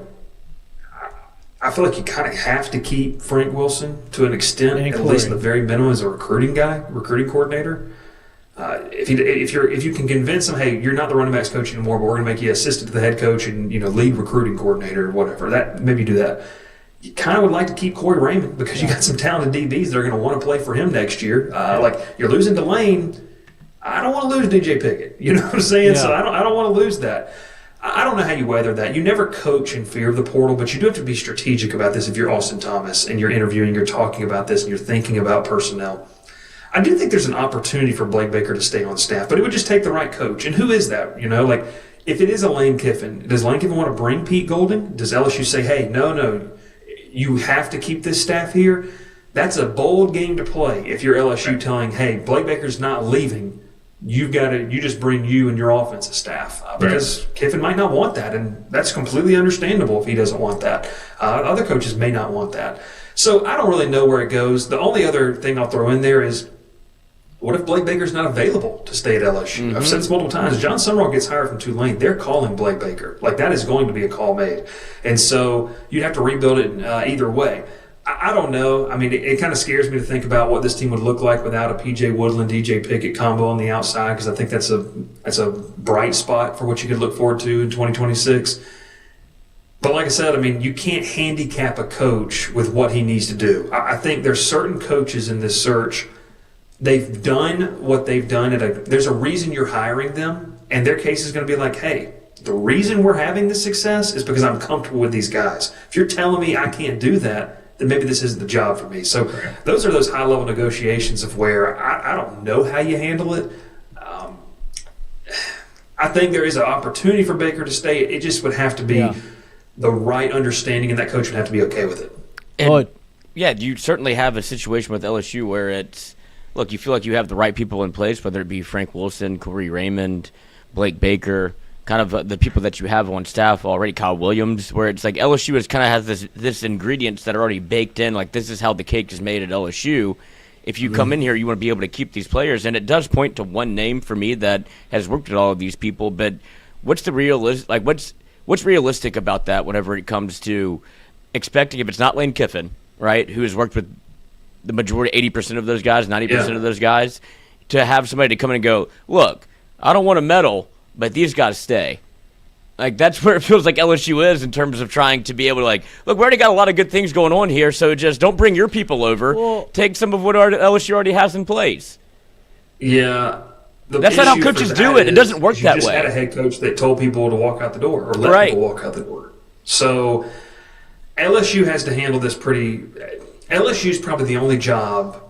I feel like you kind of have to keep Frank Wilson to an extent, at least at the very minimum, as a recruiting coordinator. If you can convince them, hey, you're not the running backs coach anymore, but we're going to make you assistant to the head coach and lead recruiting coordinator or whatever. That maybe do that. You kind of would like to keep Corey Raymond because you got some talented DBs that are going to want to play for him next year. Like you're losing Delane, I don't want to lose DJ Pickett. You know what I'm saying? Yeah. So I don't want to lose that. I don't know how you weather that. You never coach in fear of the portal, but you do have to be strategic about this if you're Austin Thomas and you're interviewing, you're talking about this, and you're thinking about personnel. I do think there's an opportunity for Blake Baker to stay on staff, but it would just take the right coach. And who is that? Like if it is a Lane Kiffin, does Lane Kiffin want to bring Pete Golding? Does LSU say, hey, no, you have to keep this staff here? That's a bold game to play if you're LSU telling, hey, Blake Baker's not leaving. You just bring you and your offensive staff because Kiffin might not want that, and that's completely understandable if he doesn't want that. Other coaches may not want that. So I don't really know where it goes. The only other thing I'll throw in there is, what if Blake Baker's not available to stay at LSU? Mm-hmm. I've said this multiple times. John Summerall gets hired from Tulane. They're calling Blake Baker. Like, that is going to be a call made. And so you'd have to rebuild it either way. I don't know. I mean, it kind of scares me to think about what this team would look like without a P.J. Woodland, DJ Pickett combo on the outside, because I think that's a bright spot for what you could look forward to in 2026. But like I said, I mean, you can't handicap a coach with what he needs to do. I think there's certain coaches in this search, they've done what they've done. There's a reason you're hiring them, and their case is going to be like, hey, The reason we're having this success is because I'm comfortable with these guys. If you're telling me I can't do that, then maybe this isn't the job for me. So those are those high-level negotiations of where I don't know how you handle it. I think there is an opportunity for Baker to stay. It just would have to be the right understanding, and that coach would have to be okay with it. And, you certainly have a situation with LSU where it's, look, you feel like you have the right people in place, whether it be Frank Wilson, Corey Raymond, Blake Baker, kind of the people that you have on staff already, Kyle Williams, where it's like LSU has this ingredients that are already baked in, like this is how the cake is made at LSU. If you come in here, you want to be able to keep these players, and it does point to one name for me that has worked with all of these people. But what's realistic about that whenever it comes to expecting, if it's not Lane Kiffin, right, who has worked with the majority, 80% of those guys, 90% of those guys, to have somebody to come in and go, look, I don't want to medal, but these guys stay. Like, that's where it feels like LSU is in terms of trying to be able to, like, look, we already got a lot of good things going on here, so just don't bring your people over. Well, take some of what LSU already has in place. Yeah. That's not how coaches do it. It doesn't work that way. You just had a head coach that told people to walk out the door or let people walk out the door. So LSU has to handle this LSU's probably the only job.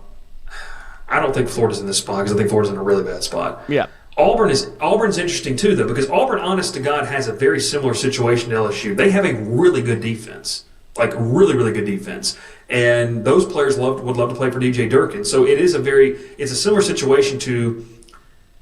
I don't think Florida's in this spot because I think Florida's in a really bad spot. Yeah. Auburn's interesting too, though, because Auburn, honest to God, has a very similar situation to LSU. They have a really good defense, like really, really good defense, and those players would love to play for DJ Durkin. So it's a similar situation to.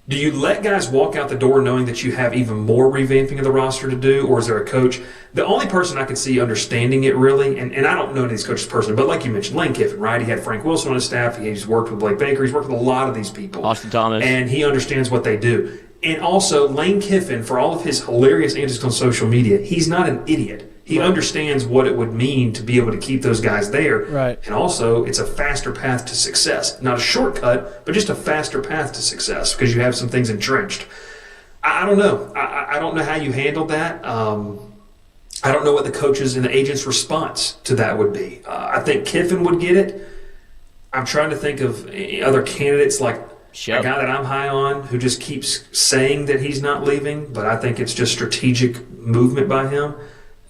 Do you let guys walk out the door knowing that you have even more revamping of the roster to do, or is there a coach? The only person I could see understanding it really, and I don't know any of these coaches personally, but like you mentioned, Lane Kiffin, right? He had Frank Wilson on his staff. He's worked with Blake Baker. He's worked with a lot of these people. Austin Thomas. And he understands what they do. And also, Lane Kiffin, for all of his hilarious antics on social media, he's not an idiot. He understands what it would mean to be able to keep those guys there. Right. And also, it's a faster path to success. Not a shortcut, but just a faster path to success because you have some things entrenched. I don't know. I don't know how you handled that. I don't know what the coaches and the agents' response to that would be. I think Kiffin would get it. I'm trying to think of other candidates like a guy that I'm high on who just keeps saying that he's not leaving, but I think it's just strategic movement by him.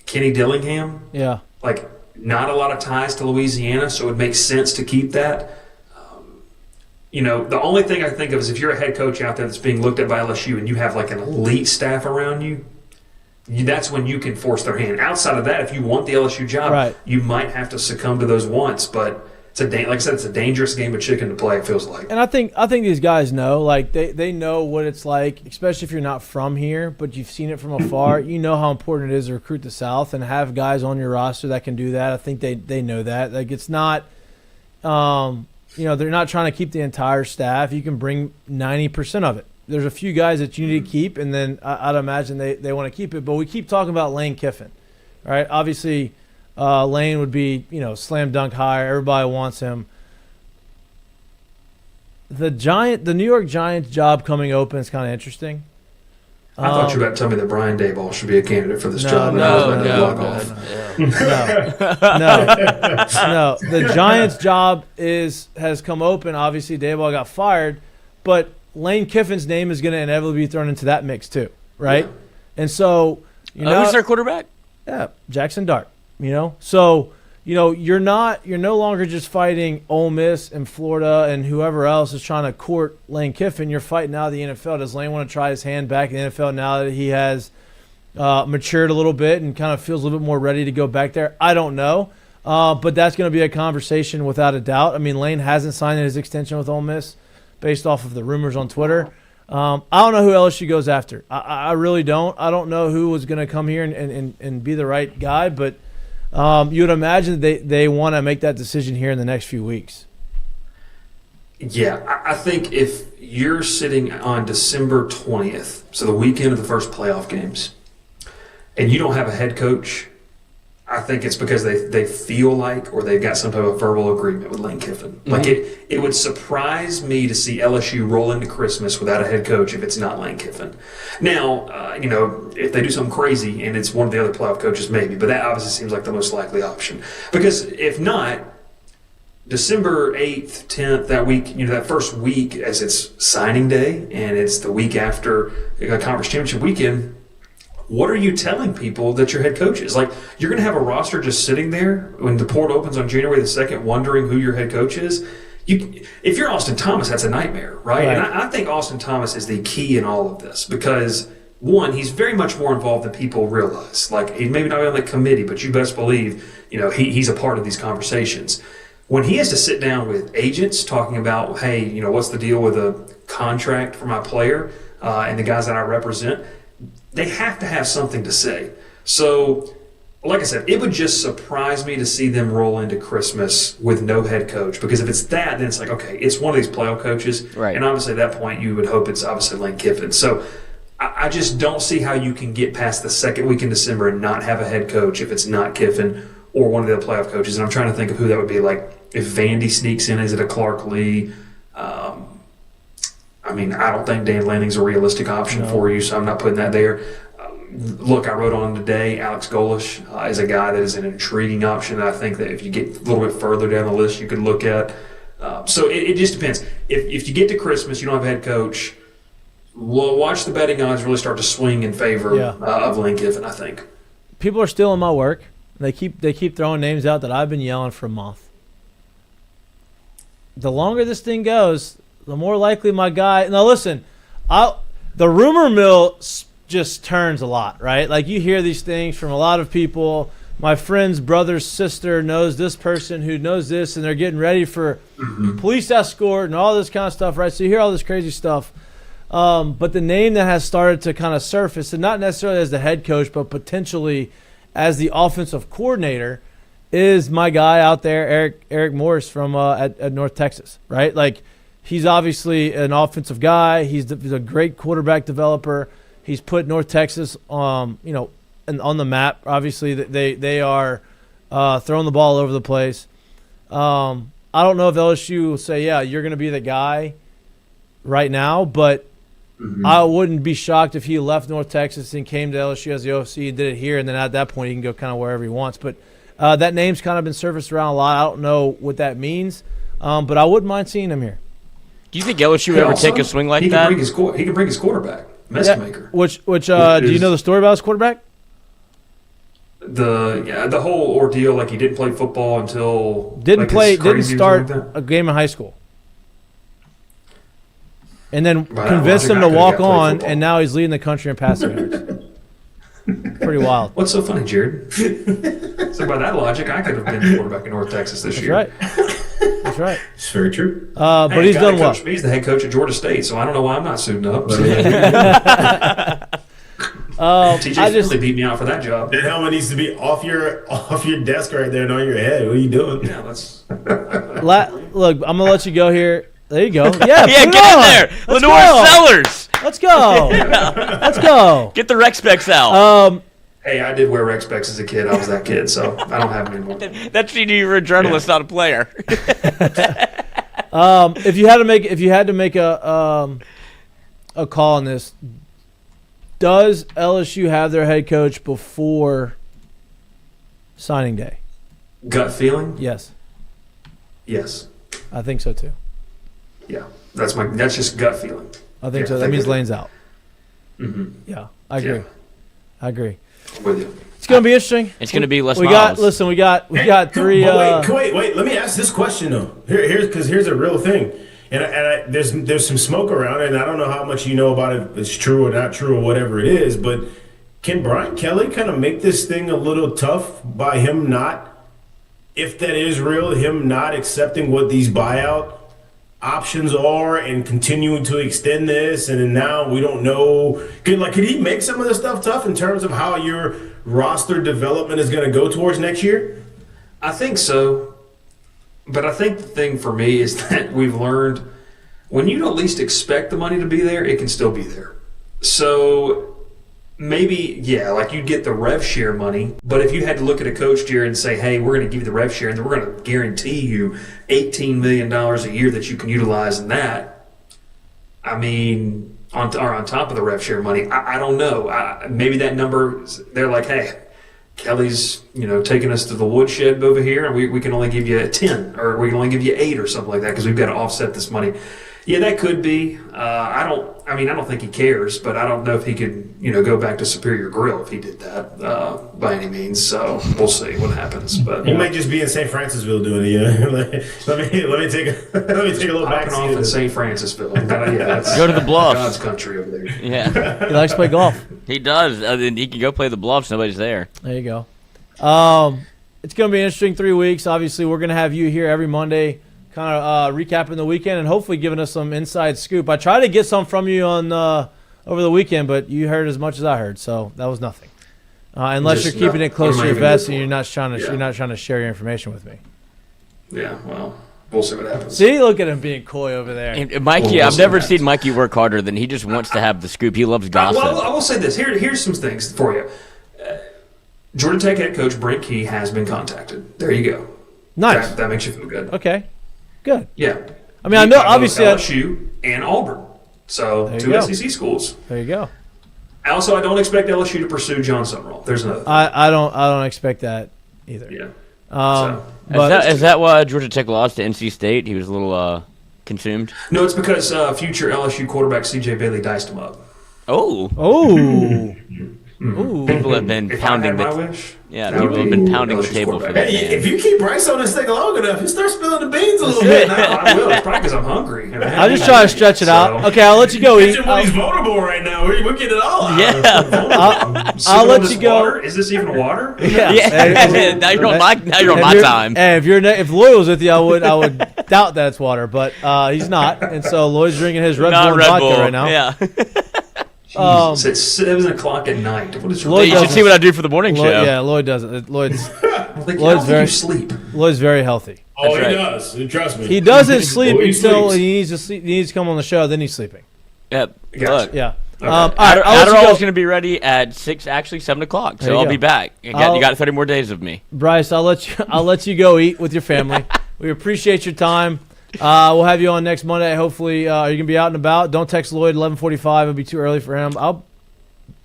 Kenny Dillingham. Yeah. Like, not a lot of ties to Louisiana, so it makes sense to keep that. The only thing I think of is if you're a head coach out there that's being looked at by LSU and you have like an elite staff around you, that's when you can force their hand. Outside of that, if you want the LSU job, you might have to succumb to those wants, but like I said, it's a dangerous game of chicken to play, it feels like. And I think these guys know, like they know what it's like, especially if you're not from here, but you've seen it from afar. You know how important it is to recruit the South and have guys on your roster that can do that. I think they know that. Like, it's not, they're not trying to keep the entire staff. You can bring 90% of it. There's a few guys that you need to keep, and then I'd imagine they want to keep it. But we keep talking about Lane Kiffin, right? Obviously, Lane would be, slam dunk hire. Everybody wants him. The New York Giants job coming open is kind of interesting. I thought you were about to tell me that Brian Daboll should be a candidate for this job. No. The Giants job has come open. Obviously, Daboll got fired, but Lane Kiffin's name is going to inevitably be thrown into that mix too, right? Yeah. And so, who's their quarterback? Yeah, Jackson Dart. So you're no longer just fighting Ole Miss and Florida and whoever else is trying to court Lane Kiffin. You're fighting out of the NFL. Does Lane want to try his hand back in the NFL now that he has matured a little bit and kind of feels a little bit more ready to go back there? I don't know, but that's going to be a conversation without a doubt. I mean, Lane hasn't signed his extension with Ole Miss based off of the rumors on Twitter. I don't know who LSU goes after. I really don't. I don't know who was going to come here and be the right guy, but you would imagine they want to make that decision here in the next few weeks. Yeah, I think if you're sitting on December 20th, so the weekend of the first playoff games, and you don't have a head coach, I think it's because they feel like, or they've got some type of verbal agreement with Lane Kiffin. Mm-hmm. Like it would surprise me to see LSU roll into Christmas without a head coach if it's not Lane Kiffin. Now, if they do something crazy and it's one of the other playoff coaches, maybe, but that obviously seems like the most likely option. Because if not, December 8th, 10th, that week, that first week as it's signing day and it's the week after a conference championship weekend, what are you telling people that your head coach is? Like, you're going to have a roster just sitting there when the portal opens on January the 2nd, wondering who your head coach is. If you're Austin Thomas, that's a nightmare, right? And I think Austin Thomas is the key in all of this because, one, he's very much more involved than people realize. Like, he maybe not on the committee, but you best believe, he's a part of these conversations. When he has to sit down with agents talking about, hey, what's the deal with a contract for my player and the guys that I represent, they have to have something to say. So, like I said, it would just surprise me to see them roll into Christmas with no head coach. Because if it's that, then it's like, okay, it's one of these playoff coaches. Right. And obviously at that point, you would hope it's obviously Lane Kiffin. So I just don't see how you can get past the second week in December and not have a head coach if it's not Kiffin or one of the other playoff coaches. And I'm trying to think of who that would be. Like, if Vandy sneaks in, is it a Clark Lee? I don't think Dan Lanning's a realistic option for you, so I'm not putting that there. Look, I wrote on today, Alex Golish is a guy that is an intriguing option. I think that if you get a little bit further down the list, you could look at. So it just depends. If you get to Christmas, you don't have a head coach, well, watch the betting odds really start to swing in favor of Lane Kiffin, I think. People are stealing my work. They keep throwing names out that I've been yelling for a month. The longer this thing goes, the more likely my guy – now, listen, the rumor mill just turns a lot, right? Like, you hear these things from a lot of people. My friend's brother's sister knows this person who knows this, and they're getting ready for police escort and all this kind of stuff, right? So you hear all this crazy stuff. But the name that has started to kind of surface, and not necessarily as the head coach, but potentially as the offensive coordinator, is my guy out there, Eric Morris from at North Texas, right? Like, he's obviously an offensive guy. He's a great quarterback developer. He's put North Texas, on the map. Obviously, they are throwing the ball all over the place. I don't know if LSU will say, yeah, you're going to be the guy right now, but I wouldn't be shocked if he left North Texas and came to LSU as the OC and did it here, and then at that point he can go kind of wherever he wants. But that name's kind of been surfaced around a lot. I don't know what that means, but I wouldn't mind seeing him here. Do you think LSU would ever take a swing like that? He can bring his quarterback, Messmaker. Which do you know the story about his quarterback? The whole ordeal, like he didn't play football until didn't start a game in high school, and then convinced him to walk on, and now he's leading the country in passing yards. Pretty wild. What's so funny, Jared? So by that logic, I could have been the quarterback in North Texas this year. That's right. It's very true. But he's done well. He's the head coach at Georgia State, so I don't know why I'm not suiting up. So. TJ Finley beat me out for that job. That helmet needs to be off your desk right there and on your head. What are you doing? Yeah, that's. Look, I'm gonna let you go here. There you go. Yeah, get in there. Lenore Sellers. Let's go. Let's go. Get the Rec Specs out. Hey, I did wear Rec Specs as a kid. I was that kid, so I don't have them anymore. That's you were a journalist, not a player. If you had to make a call on this, does LSU have their head coach before signing day? Gut feeling? Yes. Yes. I think so too. Yeah, that's just gut feeling. I think so. That means Lane's out. Mm-hmm. Yeah, I agree. Yeah. I agree. I'm with you. It's going to be interesting. It's going to be less we miles. We got three. Wait. Let me ask this question though. Here's a real thing, and there's some smoke around it, and I don't know how much you know about it. If it's true or not true or whatever it is, but can Brian Kelly kind of make this thing a little tough by him not, if that is real, him not accepting what these buyout options are and continuing to extend this, and then now we don't know. Could he make some of this stuff tough in terms of how your roster development is going to go towards next year? I think so, but I think the thing for me is that we've learned when you don't least expect the money to be there, it can still be there. So maybe, like you'd get the rev share money, but if you had to look at a coach, Jared, and say, hey, we're going to give you the rev share and then we're going to guarantee you $18 million a year that you can utilize in that, I mean, on top of the rev share money, I don't know. Maybe that number, they're like, hey, Kelly's taking us to the woodshed over here and we can only give you 10 or we can only give you 8 or something like that because we've got to offset this money. Yeah, that could be. I don't think he cares, but I don't know if he could, go back to Superior Grill if he did that by any means. So we'll see what happens. But he might just be in St. Francisville doing it. let me take a little back off in St. Francisville. Go to the Bluffs. God's country over there. Yeah, he likes to play golf. He does. He can go play the Bluffs. Nobody's there. There you go. It's going to be an interesting 3 weeks. Obviously, we're going to have you here every Monday, kind of recapping the weekend and hopefully giving us some inside scoop. I tried to get some from you on over the weekend, but you heard as much as I heard, so that was nothing. Unless you're keeping it close to your vest and you're not trying to share your information with me. Yeah, well, we'll see what happens. See, look at him being coy over there. And Mikie, I've never seen Mikie work harder than he just wants to have the scoop. He loves gossip. Well, I will say this. Here's some things for you. Georgia Tech head coach Brent Key has been contacted. There you go. Nice. That makes you feel good. Okay. Good. Yeah. I mean, I know obviously LSU and Auburn. So 2 SEC schools. There you go. Also, I don't expect LSU to pursue John Summerall. There's another thing. I don't expect that either. Yeah. Is that why Georgia Tech lost to NC State? He was a little consumed. No, it's because future LSU quarterback C.J. Bailey diced him up. Oh. Ooh. People have been pounding my wish. Yeah, people have been pounding the table for that. Hey, if you keep Bryce on this thing long enough, you start spilling the beans a little bit. No, I will. It's probably because I'm hungry. I'm just trying to stretch it out. Okay, I'll let you go eat. He's vulnerable right now. We're getting it all out. Yeah. I'll let you go. Water? Is this even water? Yeah. Now you're on my time. And if Lloyd was with you, I would doubt that it's water, but he's not, and so Lloyd's drinking his Red Bull vodka right now. Yeah. It's 7 o'clock at night. What is you should see what I do for the morning show. Yeah, Lloyd does it. Lloyd's very sleep. Lloyd's very healthy. Oh, he does. Trust me. He doesn't sleep until he needs to sleep. He needs to come on the show. Then he's sleeping. Yep. Gotcha. Look. Yeah. Okay. Adderall's going to be ready at 7 o'clock, so I'll be back. You got 30 more days of me. Bryce, I'll let you go eat with your family. We appreciate your time. We'll have you on next Monday. Hopefully, are you gonna be out and about? Don't text Lloyd 11:45. It'll be too early for him. I'll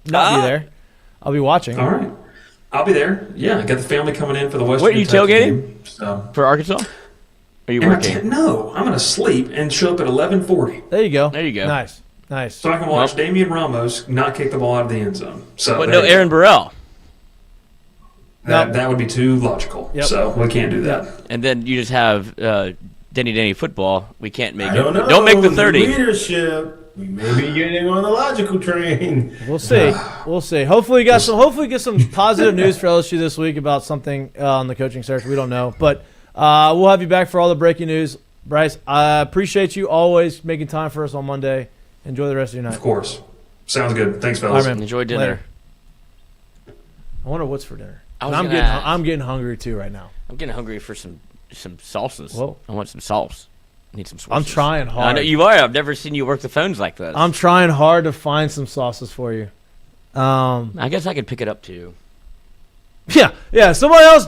not be there. I'll be watching. All right, I'll be there. Yeah, I got the family coming in for the Western. What, are you tailgating? Game, so. For Arkansas? Are you working? No, I'm gonna sleep and show up at 11:40. There you go. Nice. So I can watch Damian Ramos not kick the ball out of the end zone. So, but no Aaron Burrell. That would be too logical. Yep. So we can't do that. And then you just have Denny football. We can't make it. Know. Don't make the 30. Leadership. We may be getting on the logical train. We'll see. We'll see. Hopefully, get some positive news for LSU this week about something on the coaching search. We don't know, but we'll have you back for all the breaking news. Bryce, I appreciate you always making time for us on Monday. Enjoy the rest of your night. Of course. Sounds good. Thanks, fellas. All right, enjoy dinner. Later. I wonder what's for dinner. I'm getting hungry too right now. I'm getting hungry for some salsas. Whoa. I want some sauce. I need some sauces. I'm trying hard. I know you are. I've never seen you work the phones like this. I'm trying hard to find some sauces for you. I guess I could pick it up too. Yeah. Somebody else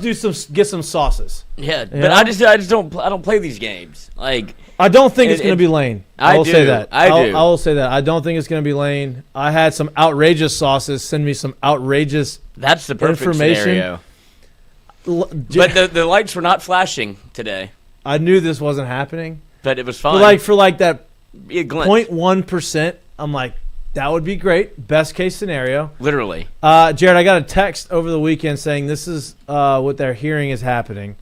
get some sauces. Yeah, but I just don't play these games. Like I don't think it's going to be Lane. I will say that. I will say that. I don't think it's going to be Lane. I had some outrageous sauces. Send me some outrageous. That's the perfect scenario. But the lights were not flashing today. I knew this wasn't happening. But it was fine. For that glint. 0.1%, I'm like, that would be great. Best case scenario. Literally. Jared, I got a text over the weekend saying this is what they're hearing is happening.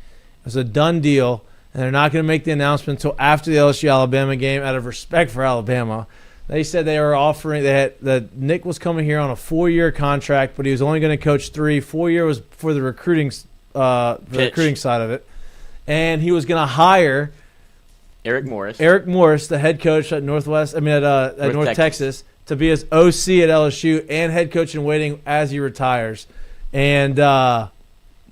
It's a done deal, and they're not going to make the announcement until after the LSU-Alabama game out of respect for Alabama. They said they were offering that Nic was coming here on a 4-year contract, but he was only going to coach 3. 4-year was for the recruiting side of it, and he was going to hire Eric Morris, the head coach at North Texas, to be his OC at LSU and head coach in waiting as he retires. And I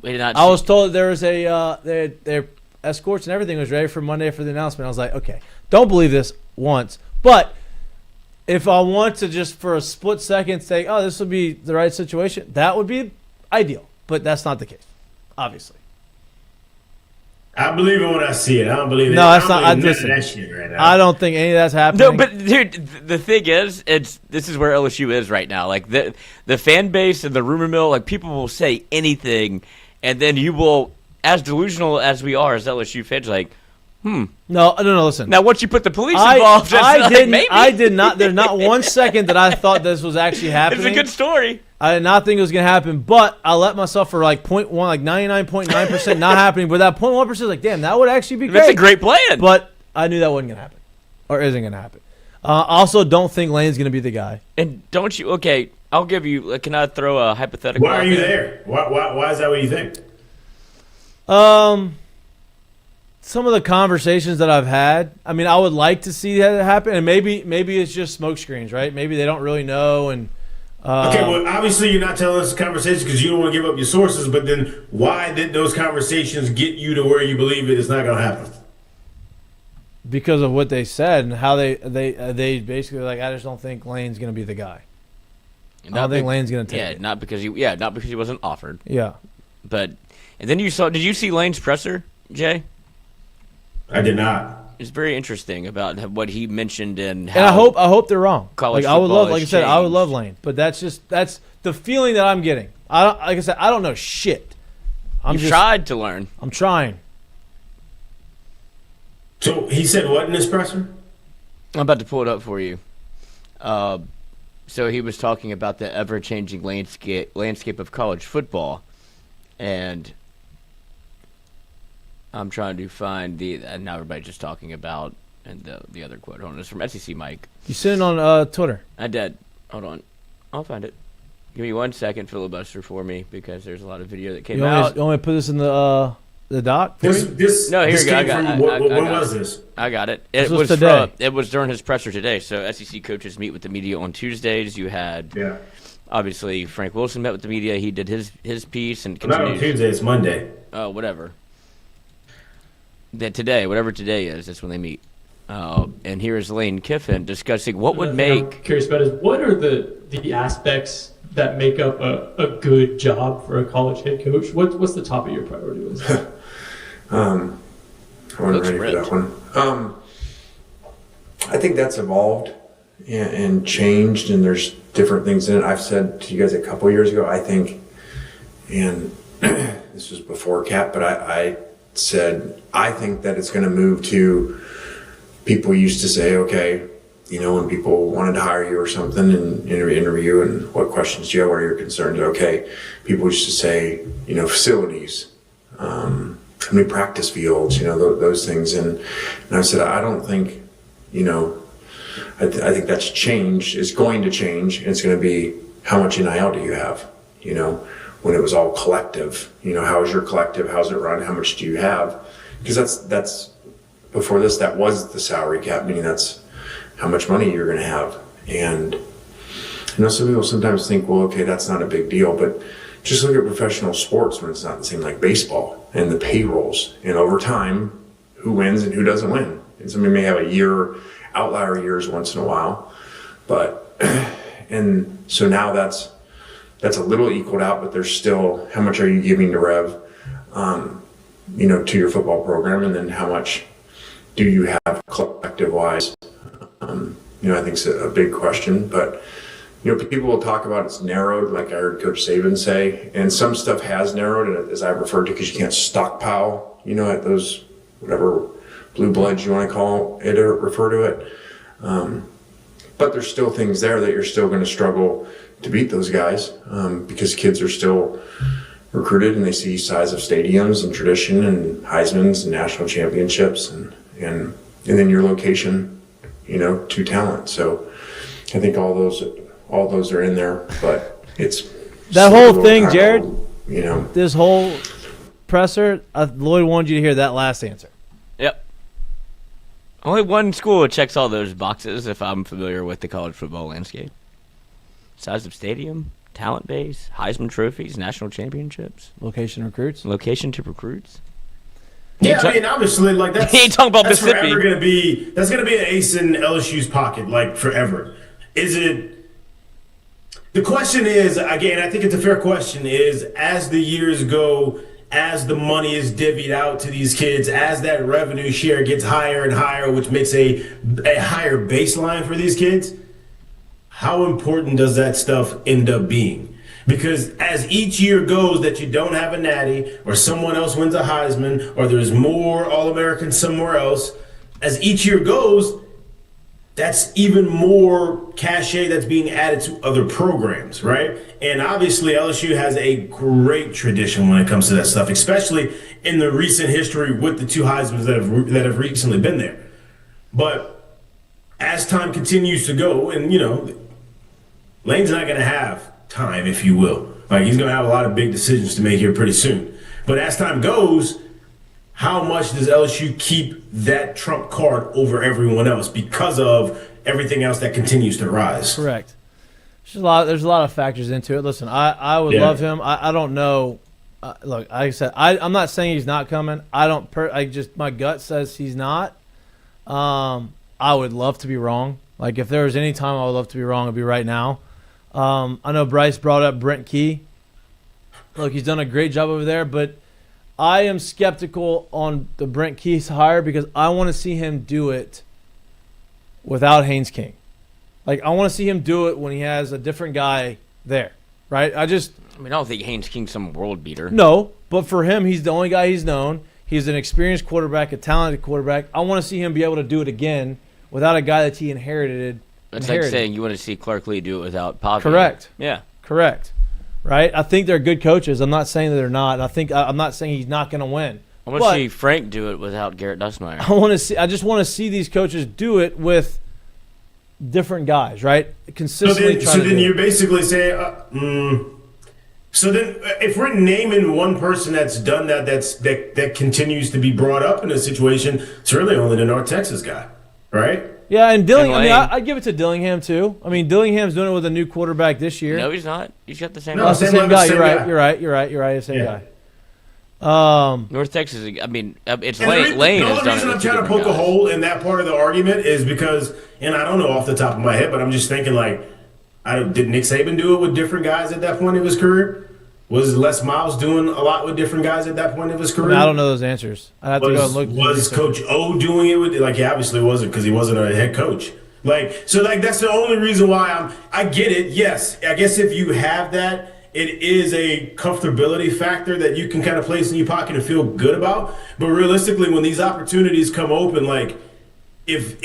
was told that there was their escorts and everything was ready for Monday for the announcement. I was like, okay, don't believe this once, but if I want to just for a split second say, oh, this would be the right situation, that would be ideal. But that's not the case, obviously. I believe it when I see it. I don't believe it. No, that's not. Listen, that shit right now. I don't think any of that's happening. No, but dude, the thing is, this is where LSU is right now. Like the fan base and the rumor mill, like people will say anything, and then you will, as delusional as we are as LSU fans, like, No, listen. Now, once you put the police involved, I did not. There's not 1 second that I thought this was actually happening. It's a good story. I did not think it was going to happen, but I let myself for like 0.1, like 99.9% not happening. But that 0.1% like, damn, that would actually be great. That's a great plan. But I knew that wasn't going to happen, or isn't going to happen. Also, don't think Lane's going to be the guy. And don't you? Okay, I'll give you. Can I throw a hypothetical? Why are you there? Why is that what you think? Some of the conversations that I've had, I mean, I would like to see that happen, and maybe it's just smoke screens, right? Maybe they don't really know. And okay, well, obviously you're not telling us the conversation because you don't want to give up your sources. But then, why did those conversations get you to where you believe it is not going to happen? Because of what they said and how they basically like, I just don't think Lane's going to be the guy. I don't think Lane's going to take it. Not because he wasn't offered. Yeah, but and then did you see Lane's presser, Jay? I did not. It's very interesting about what he mentioned and how. And I hope they're wrong. College I would love, like I said, changed. I would love Lane, but that's the feeling that I'm getting. Like I said, I don't know shit. You've tried to learn. I'm trying. So he said what in his presser? I'm about to pull it up for you. So he was talking about the ever-changing landscape of college football, and I'm trying to find and now everybody's just talking about and the other quote. Hold on, it's from SEC Mike. You sitting on Twitter? I did. Hold on, I'll find it. Give me 1 second, filibuster for me, because there's a lot of video that came out. You want me to put this in the doc? No, here you go. When was this? I got it. It was today. It was during his presser today. So SEC coaches meet with the media on Tuesdays. You had obviously Frank Wilson met with the media. He did his piece and continues. Not on Tuesday. It's Monday. Oh, whatever. Whatever today is, that's when they meet. And here is Lane Kiffin discussing what would make. I'm curious about is what are the aspects that make up a good job for a college head coach? What's the top of your priority list? I wasn't ready for that one. I think that's evolved and changed, and there's different things in it. I've said to you guys a couple years ago, I think, and this was before Cap, but I said, I think that it's going to move to people used to say, okay, when people wanted to hire you or something and interview and what questions do you have, what are your concerns? Okay, people used to say, facilities, how many practice fields, those things. And I said, I don't think, I think that's changed. It's going to change. And it's going to be how much NIL do you have, when it was all collective, how is your collective? How's it run? How much do you have? Because that's before this, that was the salary cap, meaning that's how much money you're going to have. And some people sometimes think, well, okay, that's not a big deal, but just look at professional sports when it's not the same, like baseball and the payrolls. And over time, who wins and who doesn't win. And somebody may have outlier years once in a while, and so now that's a little equaled out, but there's still how much are you giving to Rev, to your football program, and then how much do you have collective-wise? I think it's a big question, but people will talk about it's narrowed, like I heard Coach Saban say, and some stuff has narrowed, as I referred to, because you can't stockpile, at those whatever blue bloods you want to call it or refer to it. But there's still things there that you're still going to struggle to beat those guys because kids are still recruited and they see size of stadiums and tradition and Heisman's and national championships and then your location, to talent. So I think all those are in there, but it's that whole thing, Jared. Old, this whole presser. Lloyd wanted you to hear that last answer. Yep. Only one school checks all those boxes if I'm familiar with the college football landscape. Size of stadium, talent base, Heisman trophies, national championships. Location recruits. Location to recruits. Yeah, obviously, like that's. He ain't talking about that's Mississippi. Forever gonna be. That's gonna be an ace in LSU's pocket, like forever. Is it? The question is, again, I think it's a fair question. Is as the years go, as the money is divvied out to these kids, as that revenue share gets higher and higher, which makes a higher baseline for these kids. How important does that stuff end up being? Because as each year goes that you don't have a natty or someone else wins a Heisman or there's more All-Americans somewhere else, as each year goes, that's even more cachet that's being added to other programs, right? And obviously LSU has a great tradition when it comes to that stuff, especially in the recent history with the 2 Heismans that have recently been there. But as time continues to go, and Lane's not going to have time, if you will. Like, he's going to have a lot of big decisions to make here pretty soon. But as time goes, how much does LSU keep that trump card over everyone else because of everything else that continues to rise? Correct. There's a lot of factors into it. Listen, I would love him. I don't know. Look, like I said, I'm not saying he's not coming. My gut says he's not. I would love to be wrong. Like, if there was any time I would love to be wrong, it'd be right now. I know Bryce brought up Brent Key. Look, he's done a great job over there, but I am skeptical on the Brent Key hire because I want to see him do it without Haynes King. Like, I want to see him do it when he has a different guy there, right? I don't think Haynes King's some world beater. No, but for him, he's the only guy he's known. He's an experienced quarterback, a talented quarterback. I want to see him be able to do it again without a guy that he inherited. It's like saying you want to see Clark Lee do it without Pavia. Correct. Yeah. Correct. Right? I think they're good coaches. I'm not saying that they're not. I'm not saying he's not going to win. I want to see Frank do it without Garrett Nussmeier. I just want to see these coaches do it with different guys, right? Consistently. So then you're basically saying, so then if we're naming one person that's done that continues to be brought up in a situation, it's really only the North Texas guy, right? Yeah, and Dillingham. I give it to Dillingham too. I mean, Dillingham's doing it with a new quarterback this year. No, he's not. He's got the same. No, it's the same guy. You're right. The same guy. North Texas. I mean, it's Lane. Lane The has only done reason it. I'm trying to poke a hole in that part of the argument is because, and I don't know off the top of my head, but I'm just thinking did Nick Saban do it with different guys at that point of his career? Was Les Miles doing a lot with different guys at that point of his career? I don't know those answers. I have to go and look. Was Coach O doing it with? He obviously wasn't because he wasn't a head coach. That's the only reason why I get it. Yes, I guess if you have that, it is a comfortability factor that you can kind of place in your pocket and feel good about. But realistically, when these opportunities come open, if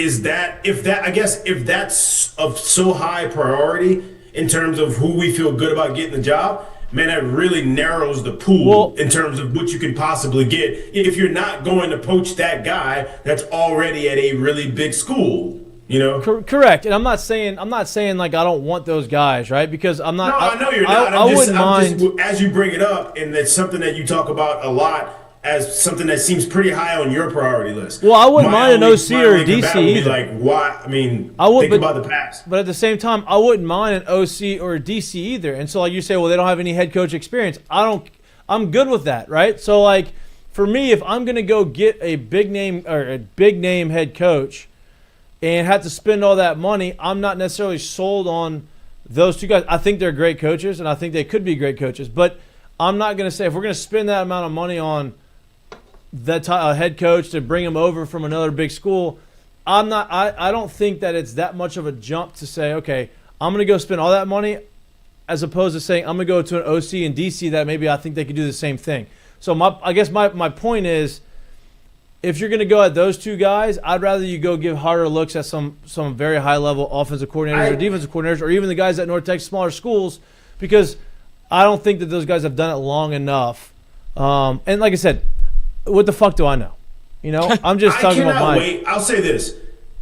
that's of so high priority in terms of who we feel good about getting the job, man, that really narrows the pool in terms of what you can possibly get if you're not going to poach that guy that's already at a really big school. Correct. And I'm not saying I don't want those guys, right? Because I'm not. No, I know you're not. I wouldn't mind as you bring it up, and that's something that you talk about a lot as something that seems pretty high on your priority list. Well, I wouldn't mind an OC or a DC either. Why? I mean, think about the past. But at the same time, I wouldn't mind an OC or a DC either. And so, you say, well, they don't have any head coach experience. I'm good with that, right? So, for me, if I'm going to go get a big name head coach and have to spend all that money, I'm not necessarily sold on those two guys. I think they're great coaches, and I think they could be great coaches. But I'm not going to say if we're going to spend that amount of money on that head coach to bring him over from another big school, I don't think that it's that much of a jump to say, okay, I'm going to go spend all that money as opposed to saying I'm going to go to an OC and DC that maybe I think they could do the same thing. So I guess my point is, if you're going to go at those two guys, I'd rather you go give harder looks at some very high-level offensive coordinators or defensive coordinators or even the guys at North Texas smaller schools, because I don't think that those guys have done it long enough. And like I said, what the fuck do I know? I'm just talking about mine. Wait. I'll say this.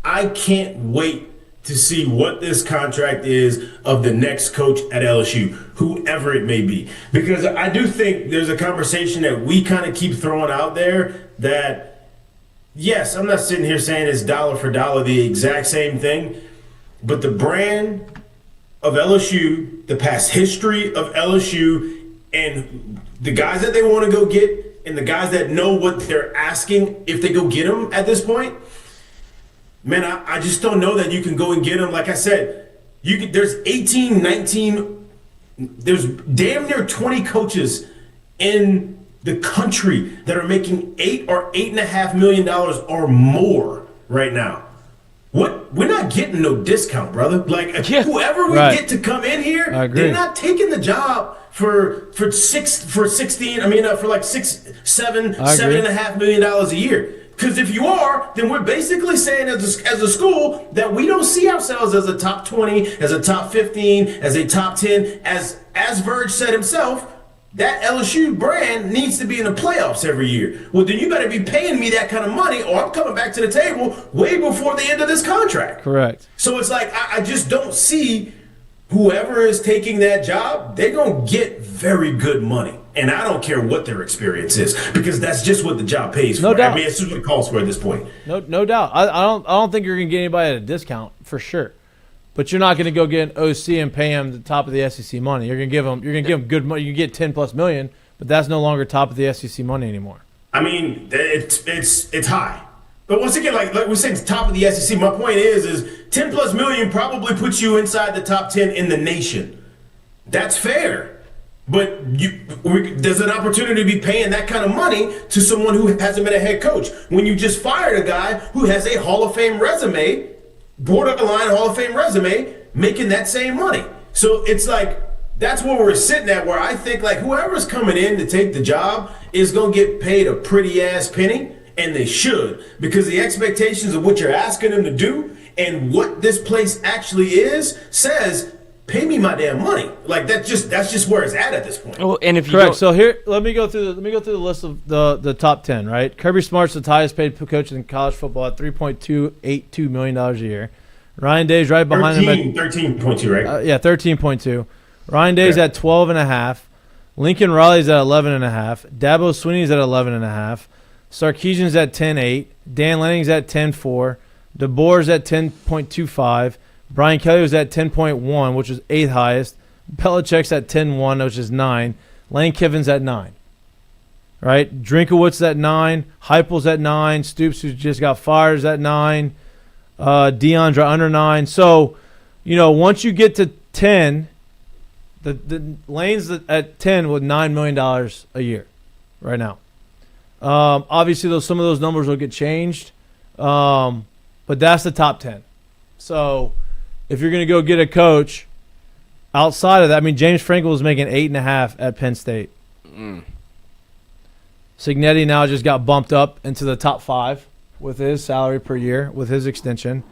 I can't wait to see what this contract is of the next coach at LSU, whoever it may be. Because I do think there's a conversation that we kind of keep throwing out there that, yes, I'm not sitting here saying it's dollar for dollar the exact same thing, but the brand of LSU, the past history of LSU, and the guys that they want to go get, and the guys that know what they're asking if they go get them at this point, man, I just don't know that you can go and get them. Like I said, there's 18, 19, there's damn near 20 coaches in the country that are making $8 or $8.5 million or more right now. we're not getting no discount, brother. Like whoever we get to come in here, they're not taking the job for like $7.5 million a year. Because if you are, then we're basically saying as a school that we don't see ourselves as a top 20, as a top 15, as a top 10. As Verge said himself, that LSU brand needs to be in the playoffs every year. Well, then you better be paying me that kind of money, or I'm coming back to the table way before the end of this contract. Correct. So it's like I just don't see whoever is taking that job, they're going to get very good money. And I don't care what their experience is, because that's just what the job pays for. No doubt. I mean, it's just what it calls for at this point. No doubt. I don't think you're going to get anybody at a discount for sure. But you're not going to go get an OC and pay him the top of the SEC money. You're going to give him good money. You can get $10+ million, but that's no longer top of the SEC money anymore. I mean, it's high. But once again, like we said, it's top of the SEC. My point is $10+ million probably puts you inside the top 10 in the nation. That's fair. But there's an opportunity to be paying that kind of money to someone who hasn't been a head coach. When you just fired a guy who has a Hall of Fame resume, borderline Hall of Fame resume, making that same money. So it's like, that's where we're sitting at, where I think like whoever's coming in to take the job is going to get paid a pretty ass penny, and they should, because the expectations of what you're asking them to do and what this place actually is says, pay me my damn money. Like that's just where it's at this point. Well, and if you correct. So here, let me go through the list of the top 10. Right, Kirby Smart's the highest paid coach in college football at $3.282 million a year. Ryan Day's right behind him at 13.2, right? 13.2. Ryan Day's at 12.5. Lincoln Riley's at 11.5. Dabo Swinney's at 11.5. Sarkisian's at 10.8. Dan Lanning's at 10.4. DeBoer's at 10.25. Brian Kelly was at 10.1, which is 8th highest. Belichick's at 10.1, which is 9. Lane Kiffin's at 9. Right? Drinkowitz at 9. Heupel's at 9. Stoops, who just got fired, is at 9. Deandra under 9. So, once you get to 10, the Lane's at 10 with $9 million a year right now. Obviously, some of those numbers will get changed, but that's the top 10. So, if you're going to go get a coach outside of that, I mean, James Frankel was making 8.5 at Penn State. Signetti now just got bumped up into the top 5 with his salary per year, with his extension.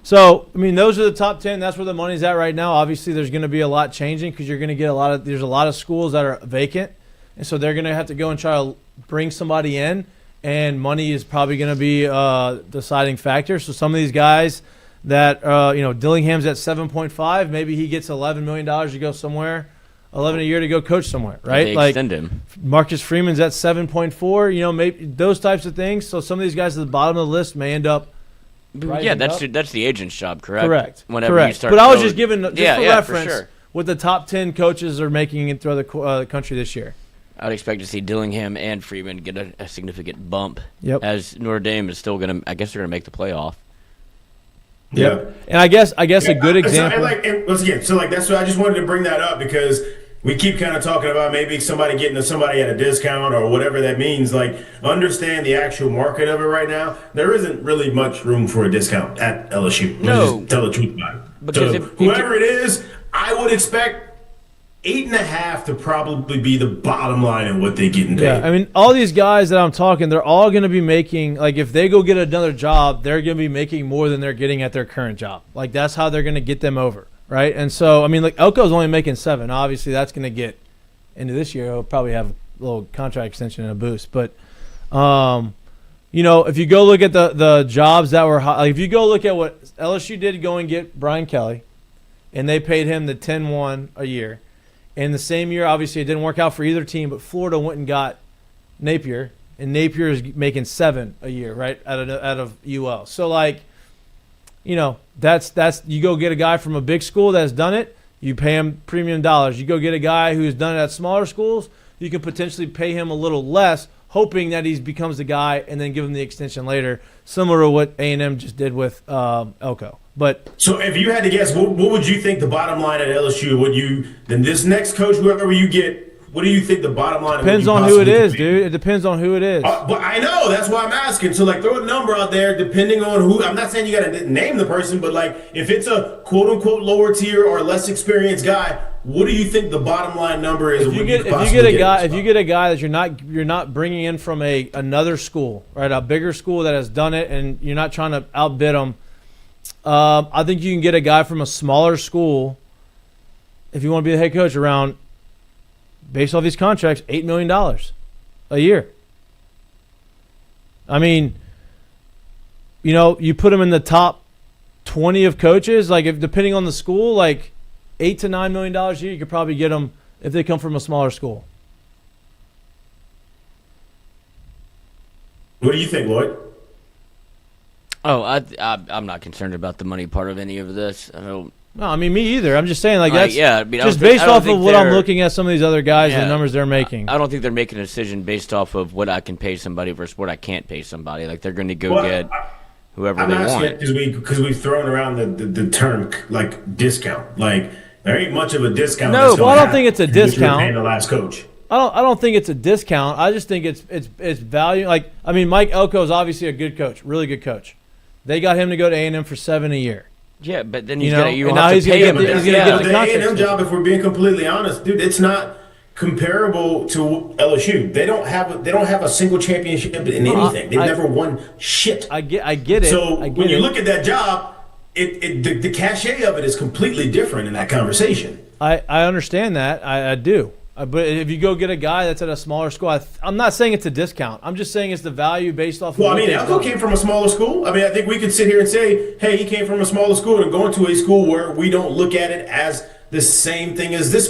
So, I mean, those are the top 10. That's where the money's at right now. Obviously, there's going to be a lot changing because you're going to get there's a lot of schools that are vacant. And so they're going to have to go and try to bring somebody in, and money is probably going to be a deciding factor. So some of these guys that, Dillingham's at 7.5, maybe he gets $11 million to go somewhere, 11 a year to go coach somewhere, right? They extend him. Marcus Freeman's at 7.4, maybe those types of things. So some of these guys at the bottom of the list may end up. Yeah, that's the agent's job, correct? Correct. Whenever you start. But I was just giving for reference for sure. what the top 10 coaches are making it throughout the country this year. I would expect to see Dillingham and Freeman get a significant bump. Yep. As Notre Dame is still going to, I guess they're going to make the playoff. Yeah. And I guess a good example. Once again, that's why I just wanted to bring that up, because we keep kind of talking about maybe somebody getting somebody at a discount or whatever that means. Like, understand the actual market of it right now. There isn't really much room for a discount at LSU. No. Just tell the truth about it. Because so whoever it is, I would expect 8.5 to probably be the bottom line in what they get in paid. Yeah, I mean, all these guys that I'm talking, they're all going to be making, like, if they go get another job, they're going to be making more than they're getting at their current job. Like, that's how they're going to get them over, right? And so, I mean, like, Elko's only making 7. Obviously, that's going to get into this year. He'll probably have a little contract extension and a boost. But, if you go look at the jobs that were high, like, if you go look at what LSU did go and get Brian Kelly, and they paid him the 10-1 a year. In the same year, obviously, it didn't work out for either team, but Florida went and got Napier, and Napier is making 7 a year, right, out of UL. So, that's you go get a guy from a big school that's done it, you pay him premium dollars. You go get a guy who's done it at smaller schools, you can potentially pay him a little less, hoping that he becomes the guy, and then give him the extension later, similar to what A&M just did with Elko. But so if you had to guess, what would you think the bottom line at LSU? Then this next coach, whoever you get, What do you think the bottom line? Depends on who it is, dude. It depends on who it is. But I know that's why I'm asking. So like, throw a number out there, depending on who. I'm not saying you got to name the person, but like, if it's a quote unquote lower tier or less experienced guy, what do you think the bottom line number is? If you get a guy that you're not bringing in from another school, right, a bigger school that has done it, and you're not trying to outbid them. I think you can get a guy from a smaller school if you want to be the head coach around. Based off these contracts, $8 million a year. I mean, you put them in the top 20 of coaches. Like, if depending on the school, like $8 to $9 million a year, you could probably get them if they come from a smaller school. What do you think, Lloyd? Oh, I'm not concerned about the money part of any of this. I don't. No, I mean, me either. I'm just saying, like, that's just based off of what I'm looking at some of these other guys and the numbers they're making. I don't think they're making a decision based off of what I can pay somebody versus what I can't pay somebody. Like, they're going to get whoever they want. Because we've thrown around the term, like, discount. Like, there ain't much of a discount. No, well, I don't think it's a discount. Paying the last coach. I don't think it's a discount. I just think it's value. Like, I mean, Mike Elko is obviously a good coach, really good coach. They got him to go to A&M for $7 a year. Yeah, but then he's going to pay him. He's going to get the A&M job, if we're being completely honest, dude, it's not comparable to LSU. They don't have a single championship in anything. They've never won shit. I get it. So when you look at that job, the cachet of it is completely different in that conversation. I understand that. I do. But if you go get a guy that's at a smaller school, I'm not saying it's a discount. I'm just saying it's the value based off. Well, I mean, Elko came from a smaller school. I mean, I think we could sit here and say, hey, he came from a smaller school and going to a school where we don't look at it as the same thing as this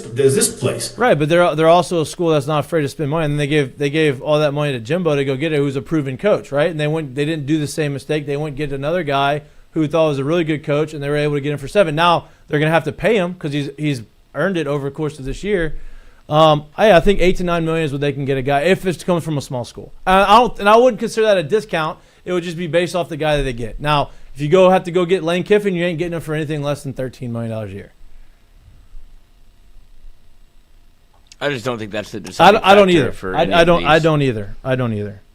place. Right, but they're also a school that's not afraid to spend money. And they gave all that money to Jimbo to go get it, who's a proven coach, right? And they didn't do the same mistake. They went get another guy who thought was a really good coach, and they were able to get him for $7. Now they're going to have to pay him because he's earned it over the course of this year. I think $8 to $9 million is what they can get a guy if it's coming from a small school. I wouldn't consider that a discount. It would just be based off the guy that they get. Now, if you have to go get Lane Kiffin, you ain't getting him for anything less than $13 million a year. I just don't think that's the deciding I don't either. For I don't either.